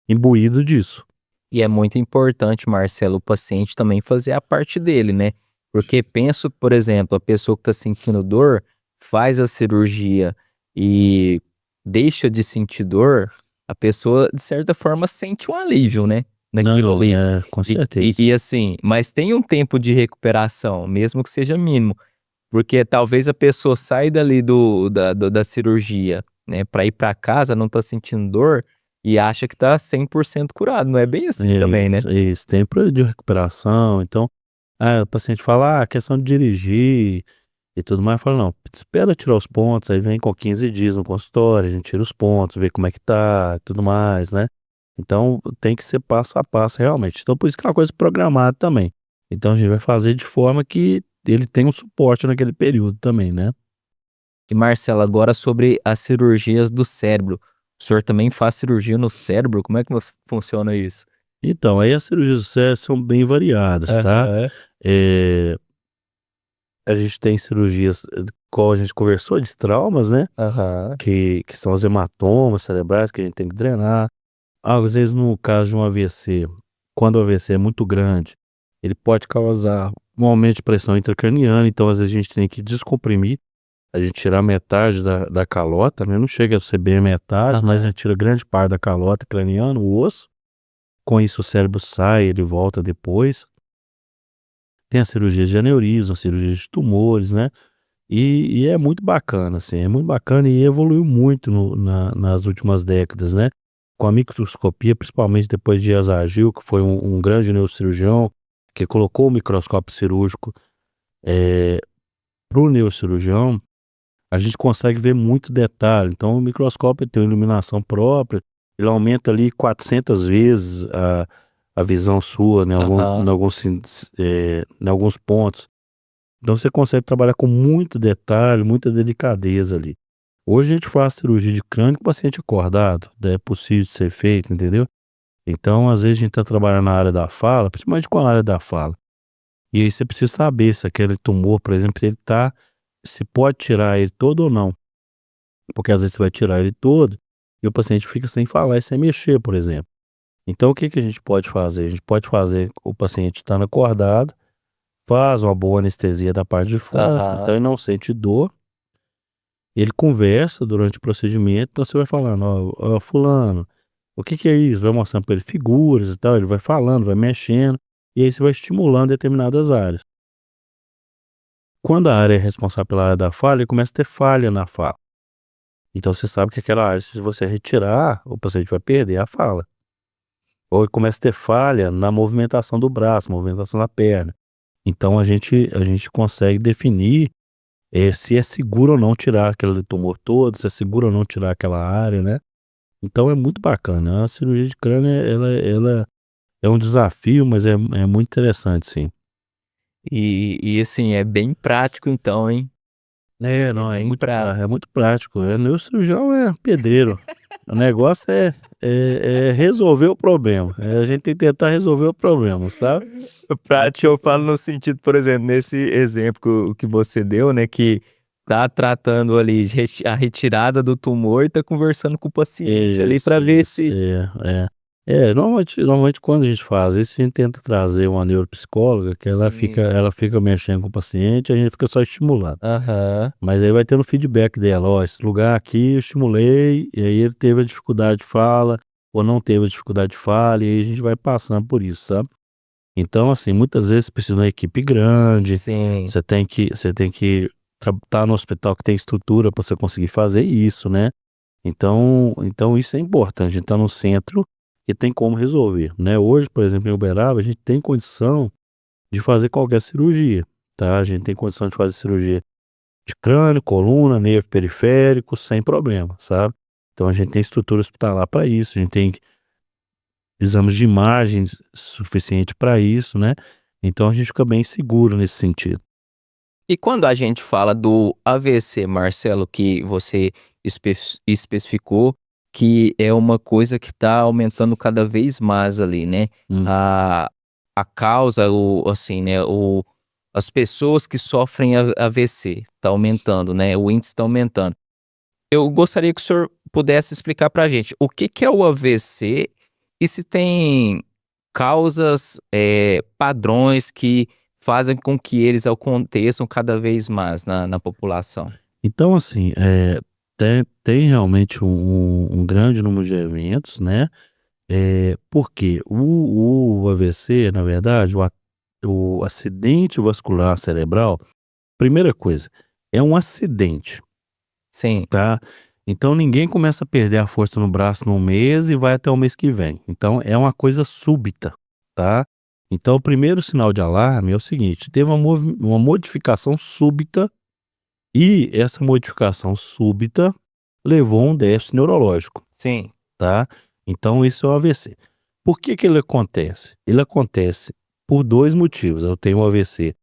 imbuído disso. E é muito importante, Marcelo, o paciente também fazer a parte dele, né? Porque penso, por exemplo, a pessoa que está sentindo dor, faz a cirurgia e deixa de sentir dor, a pessoa, de certa forma, sente um alívio, né? Naquilo Não, ali. com E, e, certeza. e assim, mas tem um tempo de recuperação, mesmo que seja mínimo. Porque talvez a pessoa saia dali da cirurgia, né, para ir para casa, não tá sentindo dor e acha que tá 100% curado. Não é bem assim também, né? Isso, tem período de recuperação, então, o paciente fala: "Ah, questão de dirigir e tudo mais", eu falo: "Não, espera tirar os pontos, aí vem com 15 dias no consultório, a gente tira os pontos, vê como é que tá e tudo mais, né". Então tem que ser passo a passo realmente, então por isso que é uma coisa programada também. Então a gente vai fazer de forma que ele tenha um suporte naquele período também, né. E Marcelo, agora sobre as cirurgias do cérebro. O senhor também faz cirurgia no cérebro? Como é que funciona isso? Então, aí as cirurgias do cérebro são bem variadas, tá. Aham. Eh A gente tem cirurgias, qual a gente conversou, de traumas, né, Aham. que são os hematomas cerebrais que a gente tem que drenar. Às vezes, no caso de um AVC, quando o AVC é muito grande, ele pode causar um aumento de pressão intracraniana, então às vezes a gente tem que descomprimir, a gente tirar metade da calota, né, não chega a ser bem a metade, mas a Aham. gente tira grande parte da calota craniana, o osso, com isso o cérebro sai, ele volta depois. Tem as cirurgias de aneurisma, cirurgias de tumores, né. E é muito bacana, assim, é muito bacana e evoluiu muito nas últimas décadas, né. Com a microscopia, principalmente depois de Esagil, que foi um grande neurocirurgião, que colocou o microscópio cirúrgico, para o neurocirurgião, a gente consegue ver muito detalhe. Então o microscópio tem uma iluminação própria, ele aumenta ali 400 vezes a visão sua, né, Aham. em alguns pontos. Então você consegue trabalhar com muito detalhe, muita delicadeza ali. Hoje a gente faz cirurgia de crânio com o paciente acordado, daí é possível de ser feito, entendeu? Então, às vezes a gente está trabalhando na área da fala, principalmente com a área da fala. E aí você precisa saber se aquele tumor, por exemplo, se pode tirar ele todo ou não. Porque às vezes você vai tirar ele todo e o paciente fica sem falar e sem mexer, por exemplo. Então o que que a gente pode fazer? A gente pode fazer o paciente estando acordado, faz uma boa anestesia da parte de fora, então Aham. ele não sente dor. Ele conversa durante o procedimento, então você vai falando: "Ó, fulano, o que que é isso?" Vai mostrando para ele figuras e tal, ele vai falando, vai mexendo, e aí você vai estimulando determinadas áreas. Quando a área é responsável pela área da fala, ele começa a ter falha na fala. Então você sabe que aquela área, se você retirar, o paciente vai perder a fala. Ou ele começa a ter falha na movimentação do braço, movimentação da perna. Então a gente consegue definir, se é seguro ou não tirar aquele tumor todo, se é seguro ou não tirar aquela área, né. Então é muito bacana. A cirurgia de crânio, ela é um desafio, mas é muito interessante, sim. E assim, é bem prático então, hein? É, É não, bem prático. é muito prático. Neurocirurgião é pedreiro. O negócio é resolver o problema. A gente tem que tentar resolver o problema, sabe. Prático eu falo no sentido, por exemplo, nesse exemplo que você deu, né, que tá tratando ali a retirada do tumor e tá conversando com o paciente ali Isso, para ver isso. se É, é. Normalmente quando a gente faz isso, a gente tenta trazer uma neuropsicóloga que Sim. ela fica mexendo com o paciente, a gente fica só estimulando. Aham. Mas aí vai tendo feedback dela: "Ó, esse lugar aqui eu estimulei, e aí ele teve a dificuldade de fala, ou não teve a dificuldade de fala", e aí a gente vai passando por isso, sabe. Então, assim, muitas vezes precisa de uma equipe grande, Sim. você tem que estar no hospital que tem estrutura para você conseguir fazer isso, né. Então isso é importante, estar no centro e tem como resolver, né. Hoje, por exemplo, em Uberaba, a gente tem condição de fazer qualquer cirurgia, tá. A gente tem condição de fazer cirurgia de crânio, coluna, nervo periférico, sem problema, sabe. Então a gente tem estrutura hospitalar para isso, a gente tem exames de imagens suficiente para isso, né. Então a gente fica bem seguro nesse sentido. E quando a gente fala do AVC, Marcelo, que você especificou que é uma coisa que está aumentando cada vez mais ali, né, Hum. a a causa, o assim, né, as pessoas que sofrem AVC tá aumentando, né, o índice está aumentando. Eu gostaria que o senhor pudesse explicar pra gente o que que é o AVC e se tem causas, padrões que fazem com que eles aconteçam cada vez mais na população. Então assim, tem realmente um grande número de eventos, né. Porque o AVC, na verdade, o acidente vascular cerebral, primeira coisa, é um acidente, Sim, tá. Então ninguém começa a perder a força no braço num mês e vai até o mês que vem. Então é uma coisa súbita, tá. Então o primeiro sinal de alarme é o seguinte: teve uma modificação súbita, e essa modificação súbita levou a um déficit neurológico, sim, tá. Então isso é o AVC. Por que que ele acontece? Ele acontece por 2 motivos. Eu tenho o AVC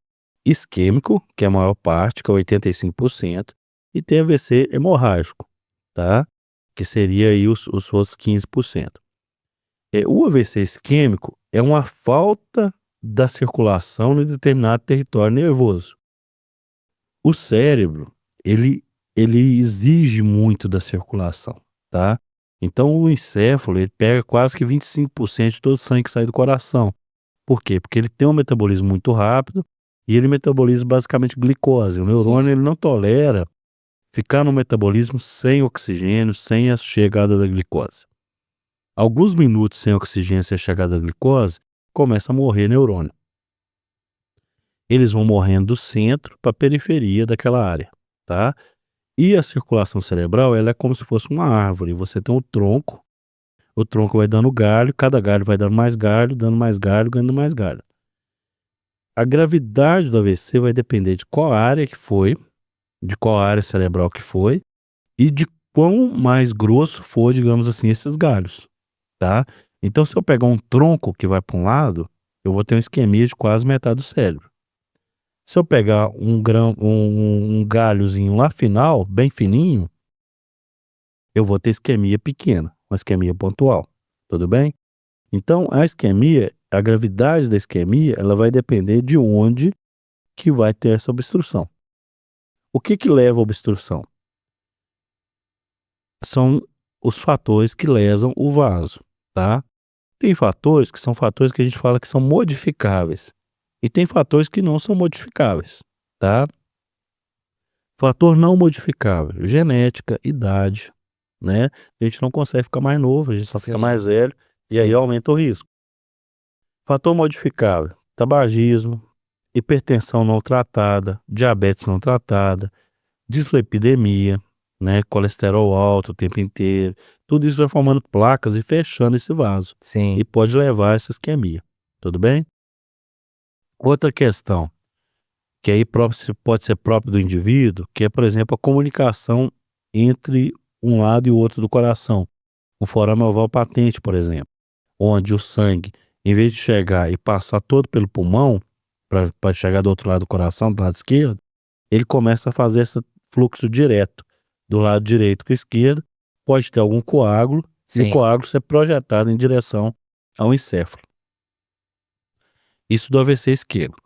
isquêmico, que é a maior parte, que é 85%, e tem AVC hemorrágico, tá, que seria aí os outros 15%. O AVC isquêmico é uma falta da circulação em determinado território nervoso. O cérebro, ele ele exige muito da circulação, tá. Então o encéfalo, ele pega quase que 25% de todo o sangue que sai do coração. Por quê? Porque ele tem um metabolismo muito rápido e ele metaboliza basicamente glicose. O neurônio, sim. ele não tolera ficar no metabolismo sem oxigênio, sem a chegada da glicose. Alguns minutos sem oxigênio, sem a chegada da glicose, começa a morrer neurônio. Eles vão morrendo do centro para a periferia daquela área, tá? E a circulação cerebral, ela é como se fosse uma árvore. Você tem o tronco vai dando galho, cada galho vai dando mais galho, ganhando mais galho. A gravidade do AVC vai depender de qual área que foi, de qual área cerebral que foi e de quão mais grosso for, digamos assim, esses galhos, tá? Então, se eu pegar um tronco que vai para um lado, eu vou ter uma isquemia de quase metade do cérebro. Se eu pegar um galhozinho lá final, bem fininho, eu vou ter isquemia pequena, uma isquemia pontual, tudo bem? Então, a isquemia, a gravidade da isquemia, ela vai depender de onde que vai ter essa obstrução. O que que leva à obstrução? São os fatores que lesam o vaso, tá? Tem fatores que são fatores que a gente fala que são modificáveis e tem fatores que não são modificáveis, tá? Fator não modificável, genética, idade, né? A gente não consegue ficar mais novo, a gente só fica Sim, mais velho e aí sim, aumenta o risco. Fator modificável, tabagismo, hipertensão não tratada, diabetes não tratada, dislipidemia, né, colesterol alto o tempo inteiro, tudo isso vai formando placas e fechando esse vaso, sim, e pode levar a essa isquemia, tudo bem? Outra questão, que aí pode ser próprio do indivíduo, que é, por exemplo, a comunicação entre um lado e o outro do coração, o forame oval patente, por exemplo, onde o sangue, em vez de chegar e passar todo pelo pulmão, para chegar do outro lado do coração, do lado esquerdo, ele começa a fazer esse fluxo direto do lado direito com a esquerda, pode ter algum coágulo, e o sim. coágulo ser projetado em direção ao encéfalo. Isso do AVC isquêmico.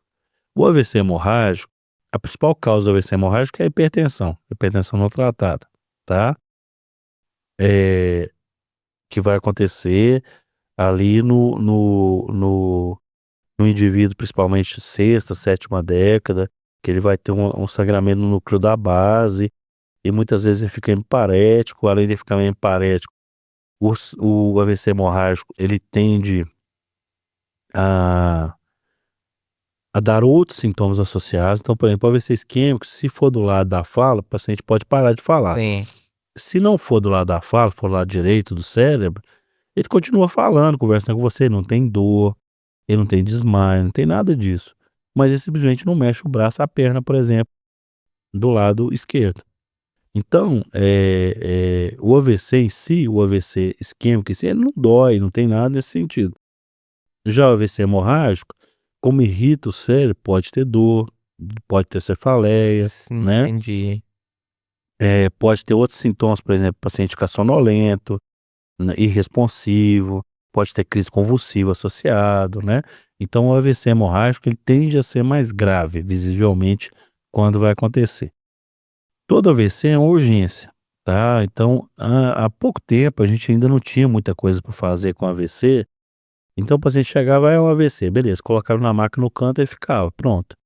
O AVC hemorrágico, a principal causa do AVC hemorrágico é a hipertensão não tratada, tá? Que vai acontecer, ali no indivíduo, principalmente sexta, sétima década, que ele vai ter um sangramento no núcleo da base, e muitas vezes ele fica hemiparético. Além de ficar hemiparético, o AVC hemorrágico, ele tende a, a dar outros sintomas associados. Então, por exemplo, o AVC isquêmico, se for do lado da fala, o paciente pode parar de falar. Sim. Se não for do lado da fala, for do lado direito do cérebro, ele continua falando, conversando com você, não tem dor, ele não tem desmaio, não tem nada disso. Mas ele simplesmente não mexe o braço, a perna, por exemplo, do lado esquerdo. Então, o AVC em si, o AVC isquêmico em si, ele não dói, não tem nada nesse sentido. Já o AVC hemorrágico, como irrita o cérebro, pode ter dor, pode ter cefaleia, Sim, né? entendi. Pode ter outros sintomas, por exemplo, o paciente ficar sonolento, né, irresponsivo, pode ter crise convulsiva associado, né? Então o AVC hemorrágico, ele tende a ser mais grave, visivelmente, quando vai acontecer. Todo AVC é uma urgência, tá? Então, há pouco tempo a gente ainda não tinha muita coisa para fazer com AVC, então o paciente chegava, é um AVC, beleza, colocava na maca no canto e ficava, pronto.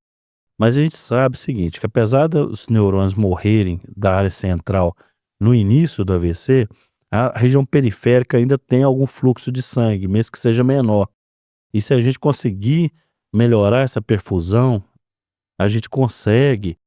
Mas a gente sabe o seguinte, que apesar dos neurônios morrerem da área central no início do AVC, a região periférica ainda tem algum fluxo de sangue, mesmo que seja menor. E se a gente conseguir melhorar essa perfusão, a gente consegue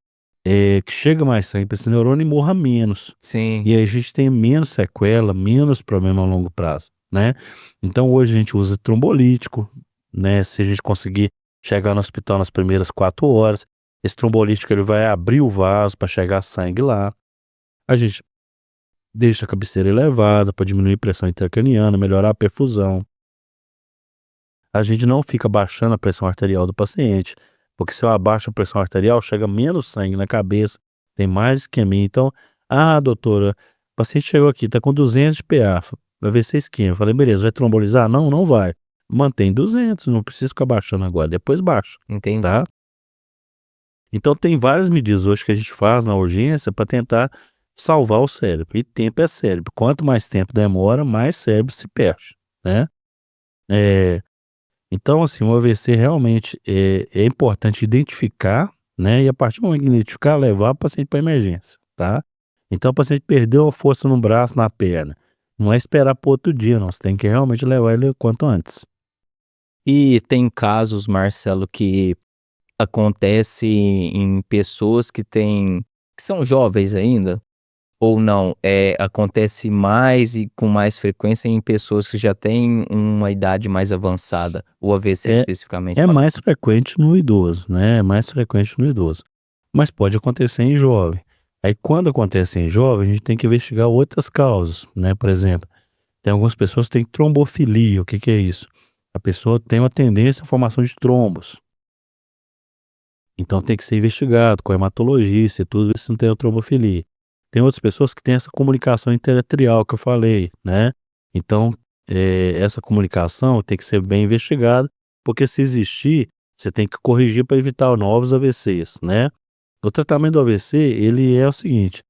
que chega mais sangue para esse neurônio e morra menos. Sim. E aí a gente tem menos sequela, menos problema a longo prazo, né? Então hoje a gente usa trombolítico, né? Se a gente conseguir chegar no hospital nas primeiras 4 horas, esse trombolítico ele vai abrir o vaso para chegar sangue lá. A gente deixa a cabeceira elevada para diminuir a pressão intracraniana, melhorar a perfusão. A gente não fica baixando a pressão arterial do paciente, porque se eu abaixo a pressão arterial, chega menos sangue na cabeça, tem mais isquemia. Então, doutora, o paciente chegou aqui, tá com 200 de PA, vai ver se é isquemia. Eu falei, beleza, vai trombolizar? Não, não vai. Mantém 200, não precisa ficar baixando agora, depois baixa, Entendi. tá? Então, tem várias medidas hoje que a gente faz na urgência para tentar salvar o cérebro. E tempo é cérebro. Quanto mais tempo demora, mais cérebro se perde, né? Então, assim, o AVC realmente é importante identificar, né? E a partir do momento que identificar, levar o paciente para emergência, tá? Então, o paciente perdeu a força no braço, na perna. Não é esperar para outro dia, não. Você tem que realmente levar ele o quanto antes. E tem casos, Marcelo, que acontece em pessoas que são jovens ainda, ou não? Acontece mais e com mais frequência em pessoas que já têm uma idade mais avançada, o AVC É, especificamente é falando. mais frequente no idoso, né? É mais frequente no idoso. Mas pode acontecer em jovem. Aí, quando acontece em jovem, a gente tem que investigar outras causas, né? Por exemplo, tem algumas pessoas que têm trombofilia. O que que é isso? A pessoa tem uma tendência à formação de trombos. Então tem que ser investigado com hematologista e tudo, ver se não tem a trombofilia. Tem outras pessoas que têm essa comunicação interatrial que eu falei, né? Então, essa comunicação tem que ser bem investigada, porque se existir, você tem que corrigir para evitar novos AVCs, né? O tratamento do AVC, ele é o seguinte,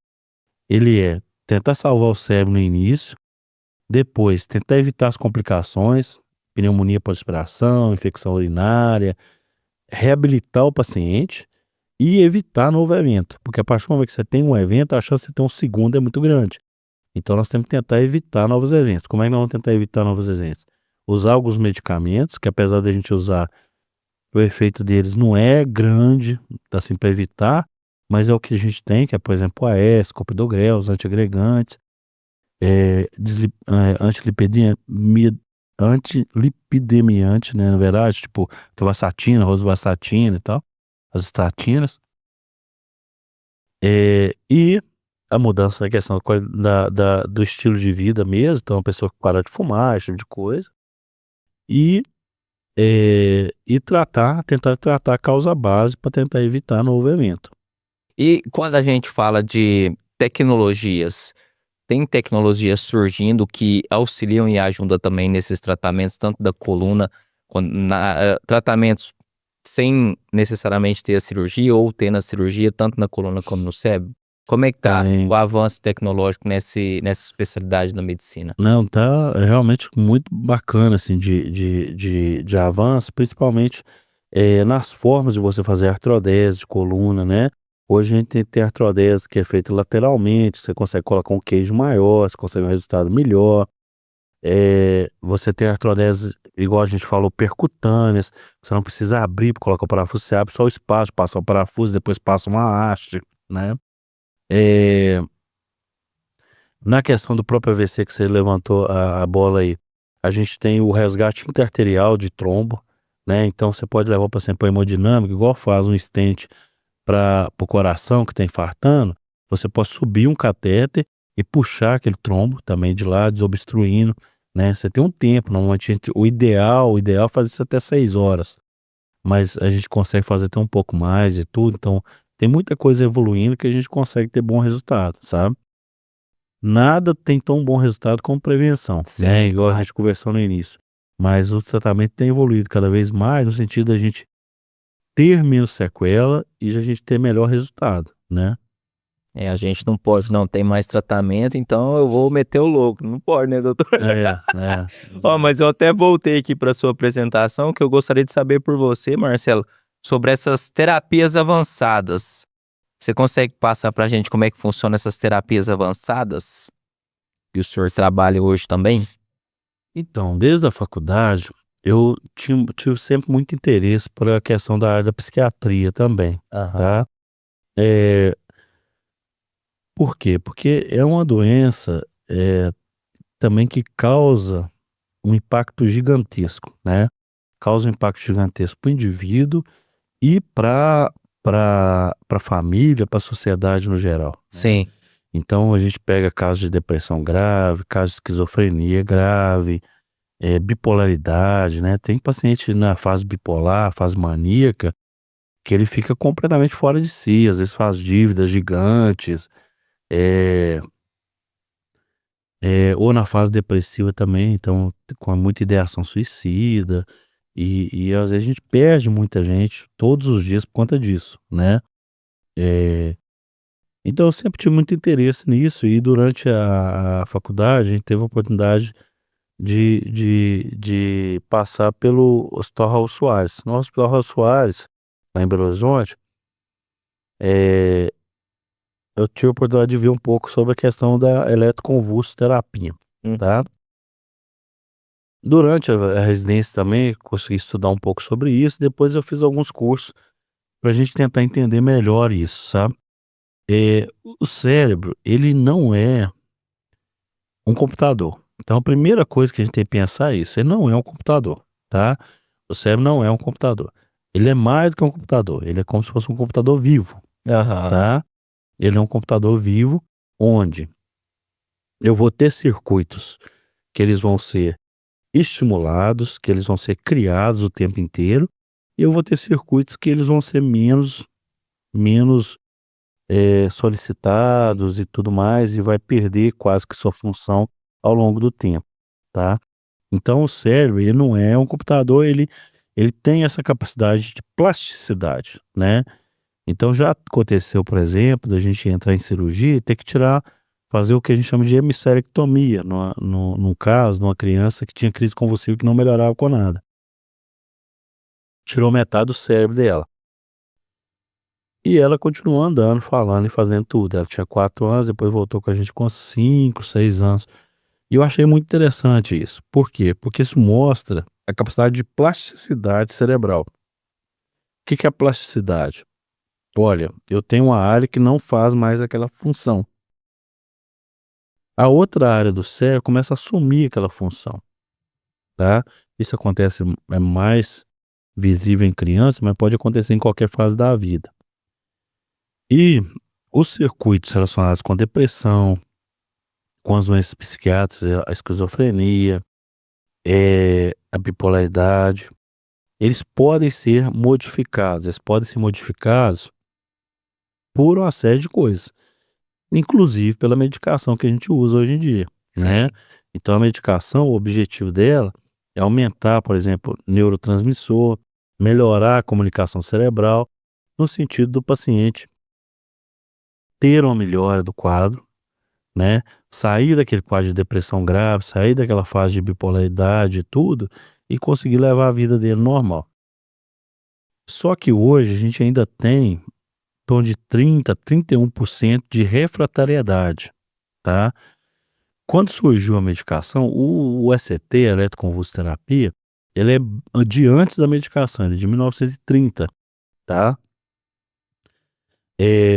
ele é tentar salvar o cérebro no início, depois tentar evitar as complicações, pneumonia por aspiração, infecção urinária, reabilitar o paciente e evitar novo evento, porque a partir do momento que você tem um evento, a chance de ter um segundo é muito grande. Então nós temos que tentar evitar novos eventos. Como é que nós vamos tentar evitar novos eventos? Usar alguns medicamentos, que apesar de a gente usar, o efeito deles não é grande, assim, para evitar, mas é o que a gente tem, que é, por exemplo, o AS, clopidogrel, os antiagregantes, antilipidemiante, né, na verdade, tipo, atorvastatina, rosuvastatina e tal, as estatinas. E a mudança na questão do estilo de vida mesmo, então a pessoa que para de fumar, esse tipo de coisa, e tentar tratar a causa base para tentar evitar novo evento. E quando a gente fala de tecnologias, tem tecnologias surgindo que auxiliam e ajudam também nesses tratamentos, tanto da coluna, tratamentos sem necessariamente ter a cirurgia ou tendo a cirurgia, tanto na coluna como no cérebro? Como é que tá Tem. o avanço tecnológico nessa especialidade da medicina? Não, tá realmente muito bacana, assim, de avanço, principalmente nas formas de você fazer artrodese de coluna, né? Hoje a gente tem artrodese que é feita lateralmente, você consegue colocar um queijo maior, você consegue um resultado melhor. Você tem artrodese, igual a gente falou, percutâneas, você não precisa abrir para colocar o parafuso, você abre só o espaço, passa o parafuso, depois passa uma haste, né? Eh, Na questão do próprio AVC que você levantou a bola aí, a gente tem o resgate interarterial de trombo, né? Então você pode levar o paciente para hemodinâmica, igual faz um stent para o coração que está infartando, você pode subir um catéter e puxar aquele trombo também de lá, desobstruindo, né? Você tem um tempo, normalmente o ideal é fazer isso até 6 horas, mas a gente consegue fazer até um pouco mais e tudo, então tem muita coisa evoluindo que a gente consegue ter bom resultado, sabe? Nada tem tão bom resultado como prevenção, né, Sim, igual a claro. gente conversou no início. Mas o tratamento tem evoluído cada vez mais no sentido da gente ter menos sequela e a gente ter melhor resultado, né. A gente não pode, não tem mais tratamento, então eu vou meter o louco. Não pode, né, doutor? Mas eu até voltei aqui para sua apresentação, que eu gostaria de saber por você, Marcelo, sobre essas terapias avançadas. Você consegue passar pra gente como é que funciona essas terapias avançadas? Que o senhor trabalha hoje também? Então, desde a faculdade, eu tive sempre muito interesse por a questão da área da psiquiatria também, Aham. tá. Eh, por quê? Porque é uma doença, também que causa um impacto gigantesco, né. Causa um impacto gigantesco para o indivíduo e para a família, para a sociedade no geral, né. Sim. Então a gente pega casos de depressão grave, casos de esquizofrenia grave, bipolaridade, né. Tem paciente na fase bipolar, fase maníaca, que ele fica completamente fora de si, às vezes faz dívidas gigantes, eh ou na fase depressiva também, então com muita ideação suicida, e às vezes a gente perde muita gente todos os dias por conta disso, né. Eh, então eu sempre tive muito interesse nisso e durante a faculdade a gente teve a oportunidade de passar pelo Hospital Raul Soares. No Hospital Raul Soares, lá em Belo Horizonte, eh, eu tive a oportunidade de ver um pouco sobre a questão da eletroconvulsoterapia, Uhum. tá. Durante a residência também consegui estudar um pouco sobre isso, depois eu fiz alguns cursos pra gente tentar entender melhor isso, sabe. O cérebro, ele não é um computador. Então a primeira coisa que a gente tem que pensar é isso, ele não é um computador, tá. O cérebro não é um computador. Ele é mais do que um computador, ele é como se fosse um computador vivo, Aham. tá. Ele é um computador vivo, onde eu vou ter circuitos que eles vão ser estimulados, que eles vão ser criados o tempo inteiro, e eu vou ter circuitos que eles vão ser menos solicitados e tudo mais, e vai perder quase que sua função ao longo do tempo, tá. Então o cérebro, ele não é um computador, ele tem essa capacidade de plasticidade, né. Então já aconteceu, por exemplo, da gente entrar em cirurgia e ter que fazer o que a gente chama de hemisterectomia, num caso de uma criança que tinha crise convulsiva que não melhorava com nada. Tirou metade do cérebro dela. E ela continuou andando, falando e fazendo tudo. Ela tinha 4 anos, depois voltou com a gente com 5, 6 anos. E eu achei muito interessante isso. Por quê? Porque isso mostra a capacidade de plasticidade cerebral. O que que é a plasticidade? Olha, eu tenho uma área que não faz mais aquela função. A outra área do cérebro começa a assumir aquela função, tá? Isso acontece, é mais visível em criança, mas pode acontecer em qualquer fase da vida. E os circuitos relacionados com a depressão, com as doenças psiquiátricas, a esquizofrenia, a bipolaridade, eles podem ser modificados. Eles podem ser modificados por uma série de coisas, inclusive pela medicação que a gente usa hoje em dia, né. Sim. Então a medicação, o objetivo dela é aumentar, por exemplo, neurotransmissor, melhorar a comunicação cerebral, no sentido do paciente ter uma melhora do quadro, né? Sair daquele quadro de depressão grave, sair daquela fase de bipolaridade e tudo, e conseguir levar a vida dele normal. Só que hoje a gente ainda tem em torno de 31% de refratariedade, tá? Quando surgiu a medicação, o ECT, eletroconvulsoterapia, ele é de antes da medicação, ele é de 1930, tá?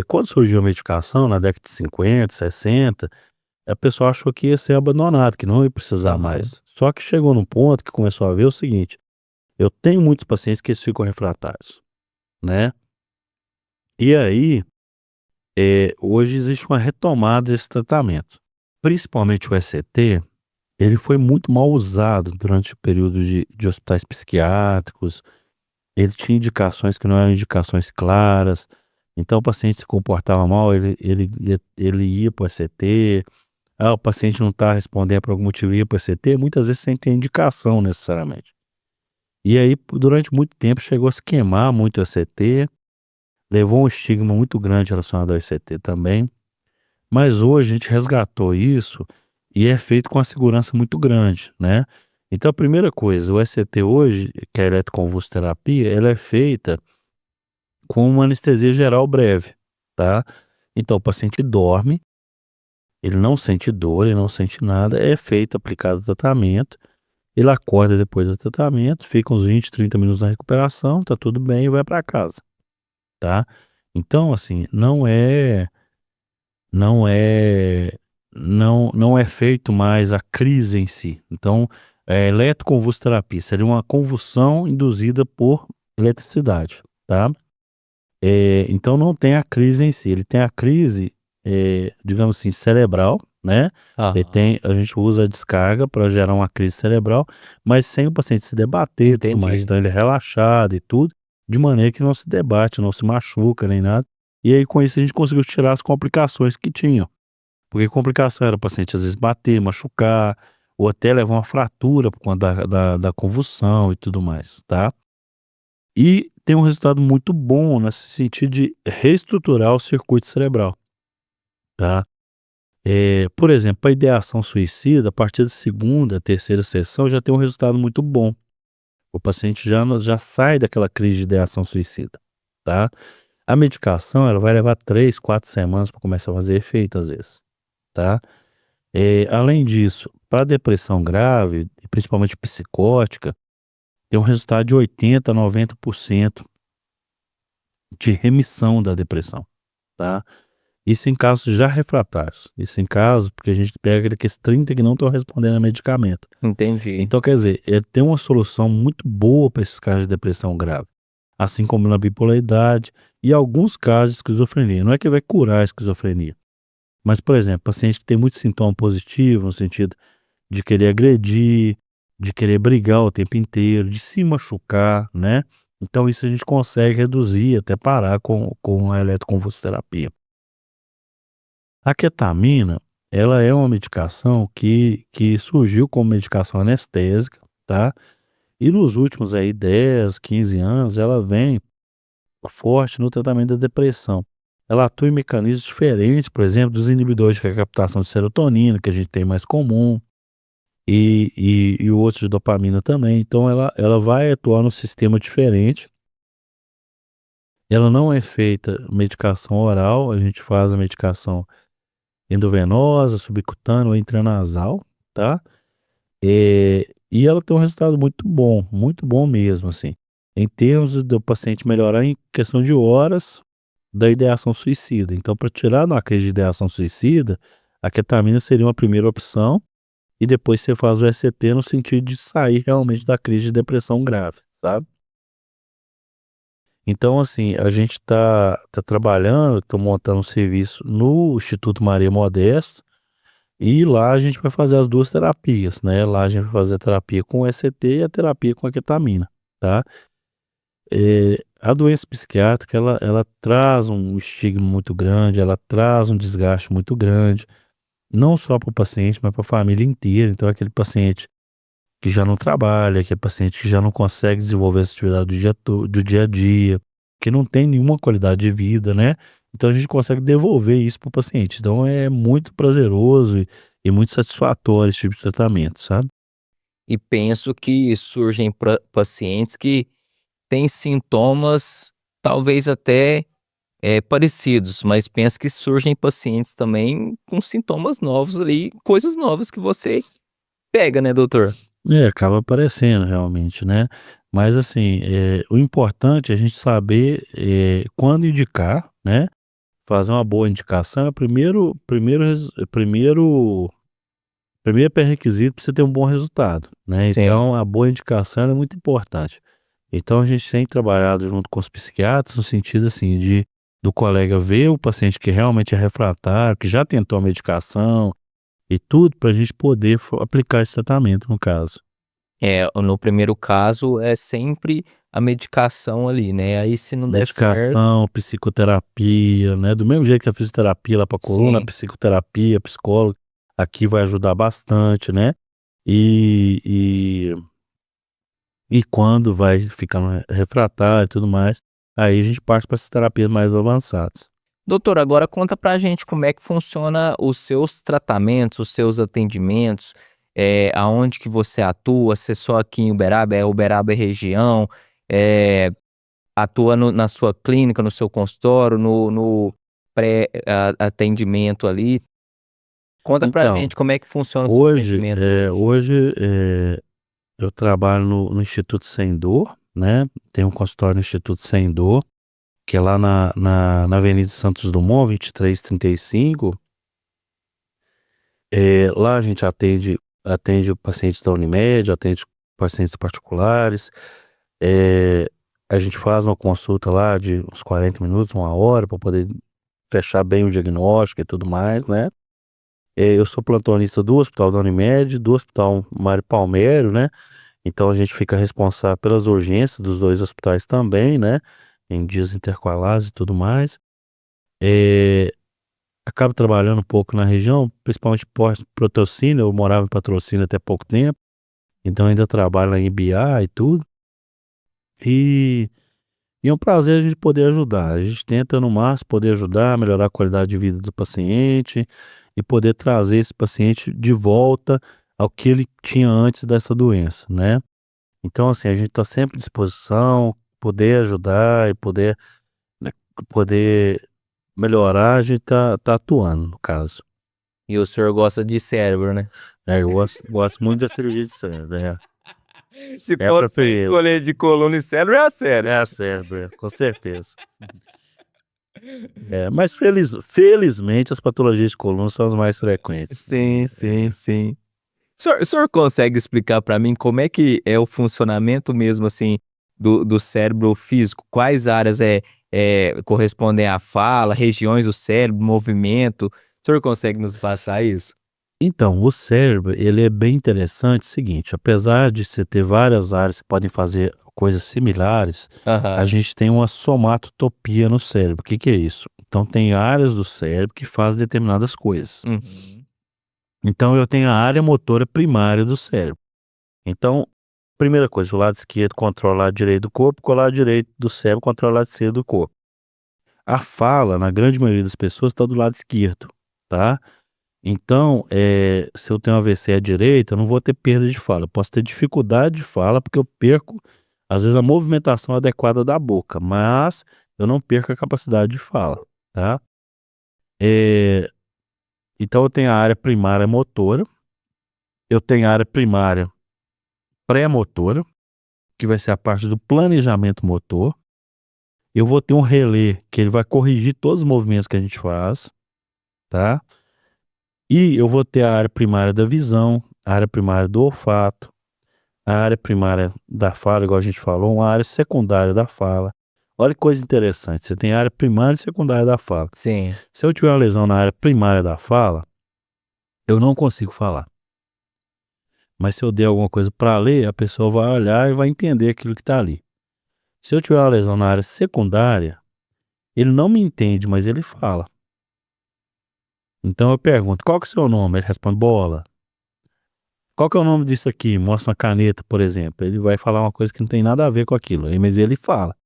Quando surgiu a medicação, na década de 50, 60, a pessoa achou que ia ser abandonado, que não ia precisar Aham. mais. Só que chegou num ponto que começou a ver o seguinte: eu tenho muitos pacientes que eles ficam refratários, né? E aí, hoje existe uma retomada desse tratamento. Principalmente o ECT, ele foi muito mal usado durante o período de hospitais psiquiátricos. Ele tinha indicações que não eram indicações claras. Então o paciente se comportava mal, ele ia para o ECT. O paciente não está respondendo por algum motivo, ia para o ECT, muitas vezes sem ter indicação necessariamente. E aí, durante muito tempo, chegou a se queimar muito o ECT, levou um estigma muito grande relacionado ao ECT também. Mas hoje a gente resgatou isso e é feito com uma segurança muito grande, né? Então a primeira coisa, o ECT hoje, que é a eletroconvulsoterapia, ela é feita com uma anestesia geral breve, tá? Então o paciente dorme, ele não sente dor, ele não sente nada, é feito, aplicado o tratamento, ele acorda depois do tratamento, fica uns 20, 30 minutos na recuperação, tá tudo bem e vai para casa, tá? Então, assim, não é não é feito mais a crise em si. Então, eletroconvulsoterapia seria uma convulsão induzida por eletricidade, tá? Então não tem a crise em si, ele tem a crise, digamos assim, cerebral, né? Aham. A gente usa a descarga para gerar uma crise cerebral, mas sem o paciente se debater e tudo mais. Entendi. Então ele é relaxado e tudo, de maneira que não se debate, não se machuca nem nada. E aí com isso a gente conseguiu tirar as complicações que tinham. Porque complicação era o paciente às vezes bater, machucar, ou até levar uma fratura por conta da convulsão e tudo mais, tá? E tem um resultado muito bom nesse sentido de reestruturar o circuito cerebral, tá? Por exemplo, a ideação suicida, a partir da segunda, terceira sessão, já tem um resultado muito bom. O paciente já sai daquela crise de ideação suicida, tá? A medicação, ela vai levar 3, 4 semanas para começar a fazer efeito às vezes, tá? Além disso, para depressão grave, e principalmente psicótica, tem um resultado de 80 a 90% de remissão da depressão, tá? Isso em casos já refratários. Isso em casos porque a gente pega aqueles 30 que não estão respondendo a medicamento. Entendi. Então, quer dizer, tem uma solução muito boa para esses casos de depressão grave, assim como na bipolaridade e alguns casos de esquizofrenia. Não é que vai curar a esquizofrenia, mas, por exemplo, paciente que tem muito sintoma positivo, no sentido de querer agredir, de querer brigar o tempo inteiro, de se machucar, né? Então isso a gente consegue reduzir, até parar com a eletroconvulsoterapia. A ketamina, ela é uma medicação que surgiu como medicação anestésica, tá? E nos últimos aí 10, 15 anos, ela vem forte no tratamento da depressão. Ela atua em mecanismos diferentes, por exemplo, dos inibidores de recaptação de serotonina, que a gente tem mais comum, e outros de dopamina também. Então ela vai atuar num sistema diferente. Ela não é feita medicação oral, a gente faz a medicação endovenosa, subcutânea ou intranasal, tá? E ela tem um resultado muito bom mesmo, assim. Em termos do paciente melhorar em questão de horas da ideação suicida. Então, para tirar uma crise de ideação suicida, a ketamina seria uma primeira opção, e depois você faz o ECT no sentido de sair realmente da crise de depressão grave, sabe? Então, assim, a gente tá trabalhando, tô montando um serviço no Instituto Maria Modesto, e lá a gente vai fazer as duas terapias, né? Lá a gente vai fazer a terapia com o ECT e a terapia com a ketamina, tá? A doença psiquiátrica, ela traz um estigma muito grande, ela traz um desgaste muito grande, não só para o paciente, mas para a família inteira. Então, aquele paciente que já não trabalha, aquele paciente que já não consegue desenvolver essa atividade do dia a dia, que não tem nenhuma qualidade de vida, né? Então a gente consegue devolver isso para o paciente. Então é muito prazeroso e muito satisfatório esse tipo de tratamento, sabe? E penso que surgem pacientes que têm sintomas talvez até parecidos, mas penso que surgem pacientes também com sintomas novos ali, coisas novas que você pega, né, doutor? É, acaba aparecendo realmente, né. Mas assim, o importante é a gente saber, quando indicar, né, fazer uma boa indicação é o primeiro pré-requisito para você ter um bom resultado, né. Sim. Então a boa indicação ela é muito importante. Então a gente tem trabalhado junto com os psiquiatras no sentido, assim, de do colega ver o paciente que realmente é refratário, que já tentou a medicação e tudo, para a gente poder aplicar esse tratamento no caso. No primeiro caso é sempre a medicação ali, né, aí se não der certo Medicação, psicoterapia, né, do mesmo jeito que a fisioterapia lá para coluna, a sim. psicoterapia, psicólogo, aqui vai ajudar bastante, né. E e e quando vai ficando refratário e tudo mais, aí a gente parte para essas terapias mais avançadas. Doutor, agora conta pra gente como é que funciona os seus tratamentos, os seus atendimentos, aonde que você atua, se é só aqui em Uberaba, é Uberaba e região, atua na sua clínica, no seu consultório, no atendimento ali. Conta pra Então, gente como é que funciona o seu hoje, atendimento hoje. eu trabalho no Instituto Sem Dor, né, tem um consultório no Instituto Sem Dor, que é lá na Avenida Santos Dumont, 2335. Lá a gente atende pacientes da Unimed, atende pacientes particulares, eh, a gente faz uma consulta lá de uns 40 minutos, uma hora, para poder fechar bem o diagnóstico e tudo mais, né. Eu sou plantonista do hospital da Unimed, do hospital Mário Palmério, né, então a gente fica responsável pelas urgências dos 2 hospitais também, né, em dias intercalados e tudo mais. Eh Acabo trabalhando um pouco na região, principalmente pós-patrocínio, eu morava em Patrocínio até pouco tempo, então ainda trabalho lá em Ibiá e tudo. E é um prazer a gente poder ajudar, a gente tenta no máximo poder ajudar, melhorar a qualidade de vida do paciente e poder trazer esse paciente de volta ao que ele tinha antes dessa doença, né. Então assim, a gente está sempre à disposição, poder ajudar e poder, né, poder melhorar, a gente tá atuando no caso. E o senhor gosta de cérebro, né? Eu gosto muito da cirurgia de cérebro, Se é a fosse pra preferida. escolher de coluna e cérebro, é a É cérebro. a cérebro, com certeza. Mas felizmente as patologias de coluna são as mais frequentes. Sim, sim, sim. O senhor consegue explicar para mim como é que é o funcionamento mesmo, assim, do cérebro físico? Quais áreas, correspondem à fala, regiões do cérebro, movimento? O senhor consegue nos passar isso? Então, o cérebro, ele é bem interessante, seguinte, apesar de você ter várias áreas que podem fazer coisas similares, a Aham. gente tem uma somatotopia no cérebro. O que que é isso? Então tem áreas do cérebro que fazem determinadas coisas. Uhum. Então eu tenho a área motora primária do cérebro. Então, primeira coisa, o lado esquerdo controla o lado direito do corpo, o lado direito do cérebro controla o lado esquerdo do corpo. A fala, na grande maioria das pessoas, está do lado esquerdo, tá? Então, se eu tenho um AVC à direita, eu não vou ter perda de fala. Eu posso ter dificuldade de fala, porque eu perco, às vezes, a movimentação adequada da boca, mas eu não perco a capacidade de fala, tá? Eh, então, eu tenho a área primária motora, eu tenho a área primária pré-motora, que vai ser a parte do planejamento motor. Eu vou ter um relé que ele vai corrigir todos os movimentos que a gente faz, tá? E eu vou ter a área primária da visão, a área primária do olfato, a área primária da fala, igual a gente falou, uma área secundária da fala. Olha que coisa interessante, você tem a área primária e secundária da fala. Sim. Se eu tiver uma lesão na área primária da fala, eu não consigo falar. Mas se eu der alguma coisa para ler, a pessoa vai olhar e vai entender aquilo que está ali. Se eu tiver uma lesão na área secundária, ele não me entende, mas ele fala. Então eu pergunto: "Qual que é o seu nome?" Ele responde: "Bola". "Qual que é o nome disso aqui?" Mostra uma caneta, por exemplo. Ele vai falar uma coisa que não tem nada a ver com aquilo, aí mas ele fala.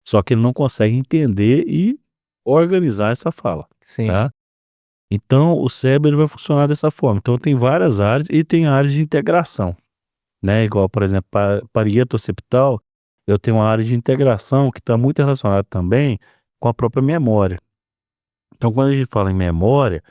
Só que ele não consegue entender e organizar essa fala, Sim. tá? Então, o cérebro ele vai funcionar dessa forma. Então, tem várias áreas e tem áreas de integração, né? Igual, por exemplo, parieto occipital, eu tenho uma área de integração que está muito relacionada também com a própria memória. Então, quando a gente fala em memória,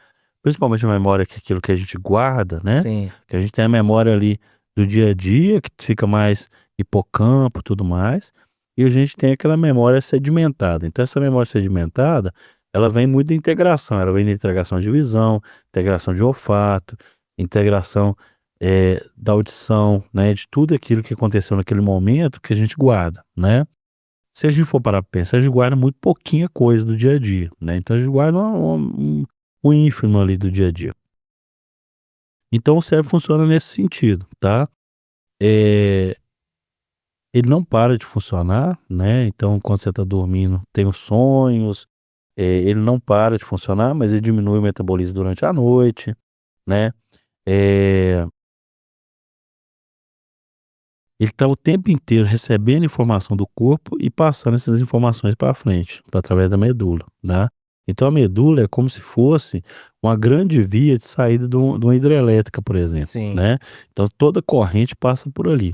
principalmente a memória que é aquilo que a gente guarda, né? Sim. Que a gente tem a memória ali do dia a dia, que fica mais hipocampo e tudo mais, e a gente tem aquela memória sedimentada. Então, essa memória sedimentada, ela vem muito da integração, ela vem da integração de visão, integração de olfato, integração da audição, né? De tudo aquilo que aconteceu naquele momento que a gente guarda, né? Se a gente for parar pra pensar, a gente guarda muito pouquinha coisa do dia a dia, né? Então, a gente guarda um ínfimo ali do dia a dia. Então o cérebro funciona nesse sentido, tá? Ele não para de funcionar, né? Então quando você tá dormindo, tem os sonhos, ele não para de funcionar, mas ele diminui o metabolismo durante a noite, né? Ele tá o tempo inteiro recebendo informação do corpo e passando essas informações para frente, através da medula, tá? Então a medula é como se fosse uma grande via de saída de uma hidrelétrica, por exemplo, Sim. né? Então toda corrente passa por ali.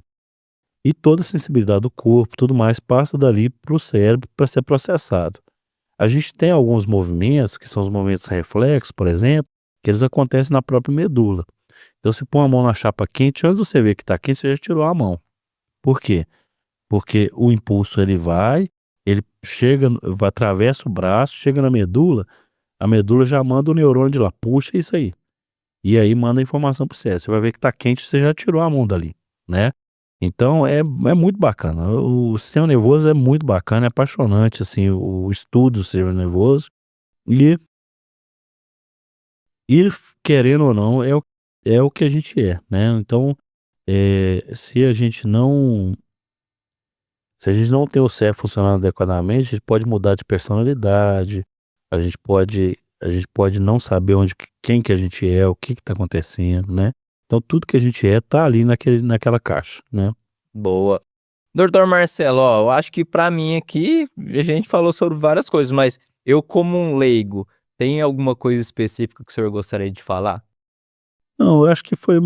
E toda a sensibilidade do corpo, tudo mais, passa dali para o cérebro para ser processado. A gente tem alguns movimentos, que são os movimentos reflexos, por exemplo, que eles acontecem na própria medula. Então se põe a mão na chapa quente, antes de você ver que está quente, você já tirou a mão. Por quê? Porque o impulso ele chega, atravessa o braço, chega na medula, a medula já manda o neurônio de lá, puxa isso aí. E aí manda a informação pro cérebro. Você vai ver que tá quente, você já tirou a mão dali, né? Então é muito bacana. O sistema nervoso é muito bacana, é apaixonante, assim, o estudo do sistema nervoso. E querendo ou não, é o que a gente é, né? Então, se a gente não tem o cérebro funcionando adequadamente, a gente pode mudar de personalidade, a gente pode não saber quem que a gente é, o que está acontecendo, né? Então tudo que a gente tá ali naquela caixa, né? Boa. Doutor Marcelo, ó, eu acho que pra mim aqui a gente falou sobre várias coisas, mas eu como um leigo, tem alguma coisa específica que o senhor gostaria de falar? Não, eu acho que foi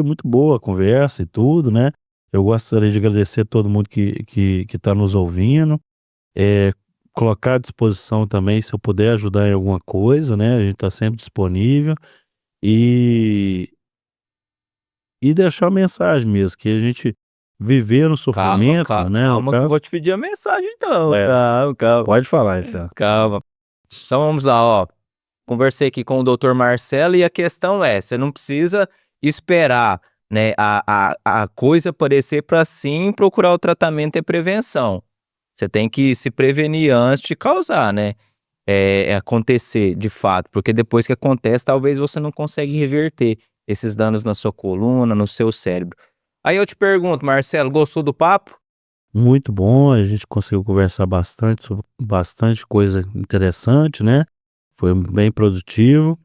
muito boa a conversa e tudo, né? Eu gostaria de agradecer a todo mundo que tá nos ouvindo, é colocar à disposição também se eu puder ajudar em alguma coisa, né? A gente tá sempre disponível e deixar uma mensagem mesmo, que a gente viver no sofrimento, né, no Calma que eu caso vou te pedir a mensagem então. É. Calma. Pode falar então. Calma. Então vamos lá, ó. Conversei aqui com o doutor Marcelo e a questão é, você não precisa esperar, né, a coisa aparecer para sim procurar o tratamento e prevenção. Você tem que se prevenir antes de causar, né? Acontecer de fato, porque depois que acontece, talvez você não consiga reverter esses danos na sua coluna, no seu cérebro. Aí eu te pergunto, Marcelo, gostou do papo? Muito bom, a gente conseguiu conversar bastante sobre bastante coisa interessante, né, foi bem produtivo.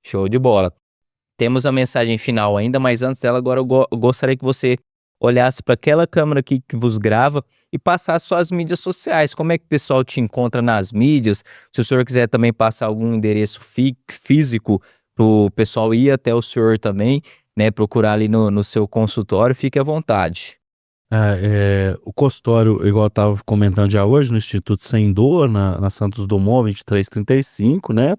Show de bola. Temos a mensagem final ainda, mas antes dela, agora eu gostaria que você olhasse para aquela câmera aqui que vos grava e passasse suas mídias sociais. Como é que o pessoal te encontra nas mídias? Se o senhor quiser também passar algum endereço físico para o pessoal ir até o senhor também, né? Procurar ali no seu consultório, fique à vontade. O consultório, igual eu estava comentando já hoje, no Instituto Sem Dor, na Santos Dumont 2335, né,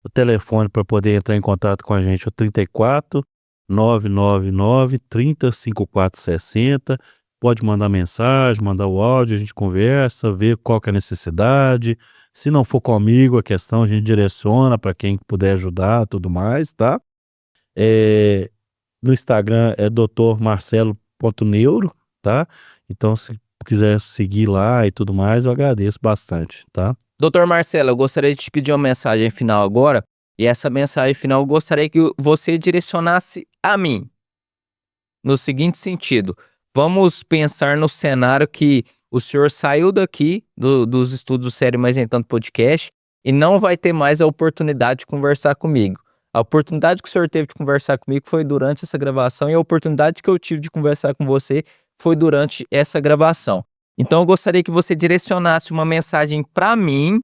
o telefone para poder entrar em contato com a gente é o 34 999 30 54 60. Pode mandar mensagem, mandar o áudio, a gente conversa, vê qual que é a necessidade. Se não for comigo a questão, a gente direciona para quem puder ajudar, tudo mais, tá? No Instagram é drmarcelo.neuro, tá? Então, se quiser seguir lá e tudo mais, eu agradeço bastante, tá? Doutor Marcelo, eu gostaria de te pedir uma mensagem final agora, e essa mensagem final eu gostaria que você direcionasse a mim, no seguinte sentido: vamos pensar no cenário que o senhor saiu daqui dos estudos do Sério Mais em Tanto Podcast e não vai ter mais a oportunidade de conversar comigo. A oportunidade que o senhor teve de conversar comigo foi durante essa gravação e a oportunidade que eu tive de conversar com você foi durante essa gravação. Então eu gostaria que você direcionasse uma mensagem para mim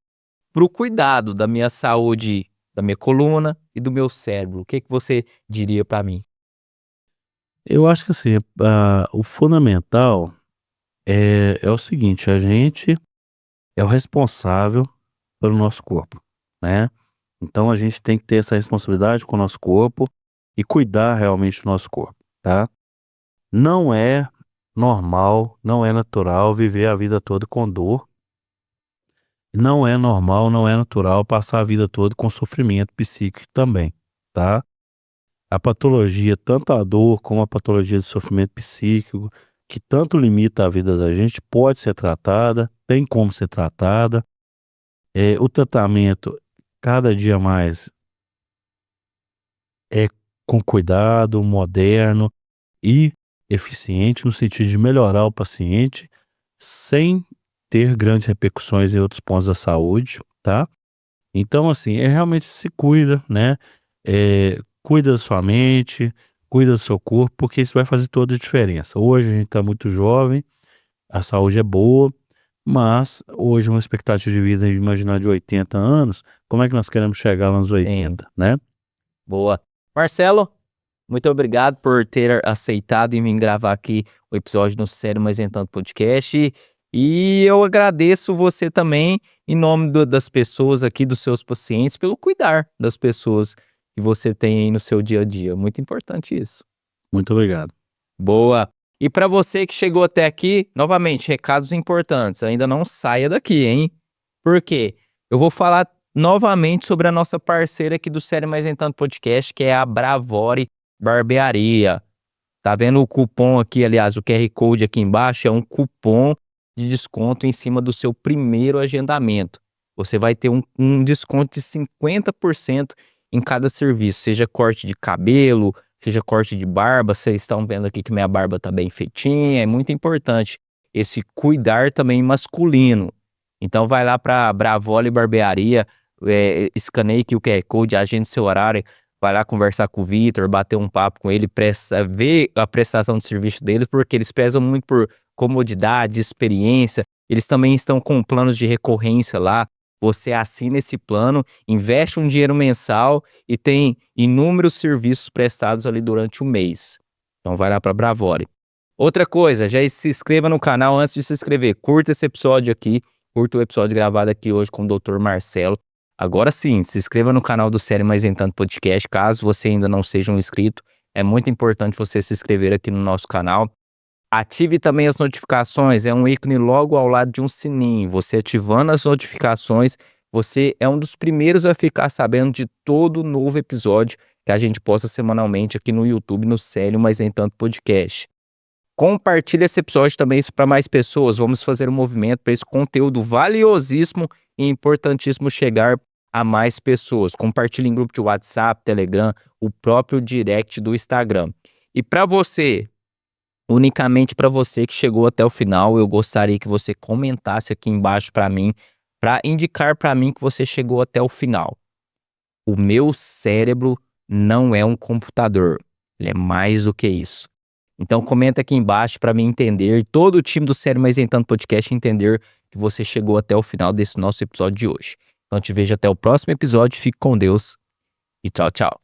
pro cuidado da minha saúde, da minha coluna e do meu cérebro? O que você diria para mim? Eu acho que assim, o fundamental é o seguinte: a gente é o responsável pelo nosso corpo, né. Então a gente tem que ter essa responsabilidade com o nosso corpo e cuidar realmente do nosso corpo, tá. Não é normal, não é natural viver a vida toda com dor, não é normal, não é natural passar a vida toda com sofrimento psíquico também, tá. A patologia, tanto a dor como a patologia do sofrimento psíquico, que tanto limita a vida da gente, pode ser tratada, tem como ser tratada. O tratamento, cada dia mais, é com cuidado, moderno e eficiente, no sentido de melhorar o paciente, sem ter grandes repercussões em outros pontos da saúde, tá? Então, assim, realmente se cuida, né? Cuida da sua mente, cuida do seu corpo, porque isso vai fazer toda a diferença. Hoje a gente está muito jovem, a saúde é boa, mas hoje uma expectativa de vida, imaginar de 80 anos, como é que nós queremos chegar lá nos Sim, 80, né? boa. Marcelo, muito obrigado por ter aceitado e vir gravar aqui o episódio do Sério Mais Entanto Podcast. E eu agradeço você também, em nome das pessoas aqui, dos seus pacientes, pelo cuidar das pessoas que você tem aí no seu dia a dia. Muito importante isso. Muito obrigado. Boa. E para você que chegou até aqui, novamente, recados importantes. Ainda não saia daqui, hein? Por quê? Eu vou falar novamente sobre a nossa parceira aqui do Sério Mais Entanto Podcast, que é a Bravore Barbearia. Tá vendo o cupom aqui, aliás, o QR Code aqui embaixo é um cupom de desconto em cima do seu primeiro agendamento. Você vai ter um desconto de 50% em cada serviço, seja corte de cabelo, seja corte de barba. Vocês estão vendo aqui que minha barba tá bem feitinha, é muito importante esse cuidar também masculino. Então vai lá para Bravole Barbearia, escaneie aqui o QR Code, agende seu horário, vai lá conversar com o Vitor, bater um papo com ele, ver a prestação de serviço deles, porque eles prezam muito por comodidade, experiência. Eles também estão com planos de recorrência lá. Você assina esse plano, investe um dinheiro mensal e tem inúmeros serviços prestados ali durante o mês. Então vai lá para Bravore. Outra coisa, já se inscreva no canal antes de se inscrever. Curta esse episódio aqui, curta o episódio gravado aqui hoje com o Dr. Marcelo. Agora sim, se inscreva no canal do Sério Mais Entanto Podcast, caso você ainda não seja um inscrito. É muito importante você se inscrever aqui no nosso canal. Ative também as notificações, é um ícone logo ao lado de um sininho. Você ativando as notificações, você é um dos primeiros a ficar sabendo de todo novo episódio que a gente posta semanalmente aqui no YouTube, no Sério Mais Entanto Podcast. Compartilhe esse episódio também para mais pessoas. Vamos fazer um movimento para esse conteúdo valiosíssimo e importantíssimo chegar a mais pessoas. Compartilhe em grupo de WhatsApp, Telegram, o próprio direct do Instagram. E para você, unicamente para você que chegou até o final, eu gostaria que você comentasse aqui embaixo para mim, para indicar para mim que você chegou até o final. O meu cérebro não é um computador, ele é mais do que isso. Então comenta aqui embaixo para mim entender, todo o time do Sério Mais Entanto Podcast entender que você chegou até o final desse nosso episódio de hoje. Então te vejo até o próximo episódio, fique com Deus e tchau, tchau.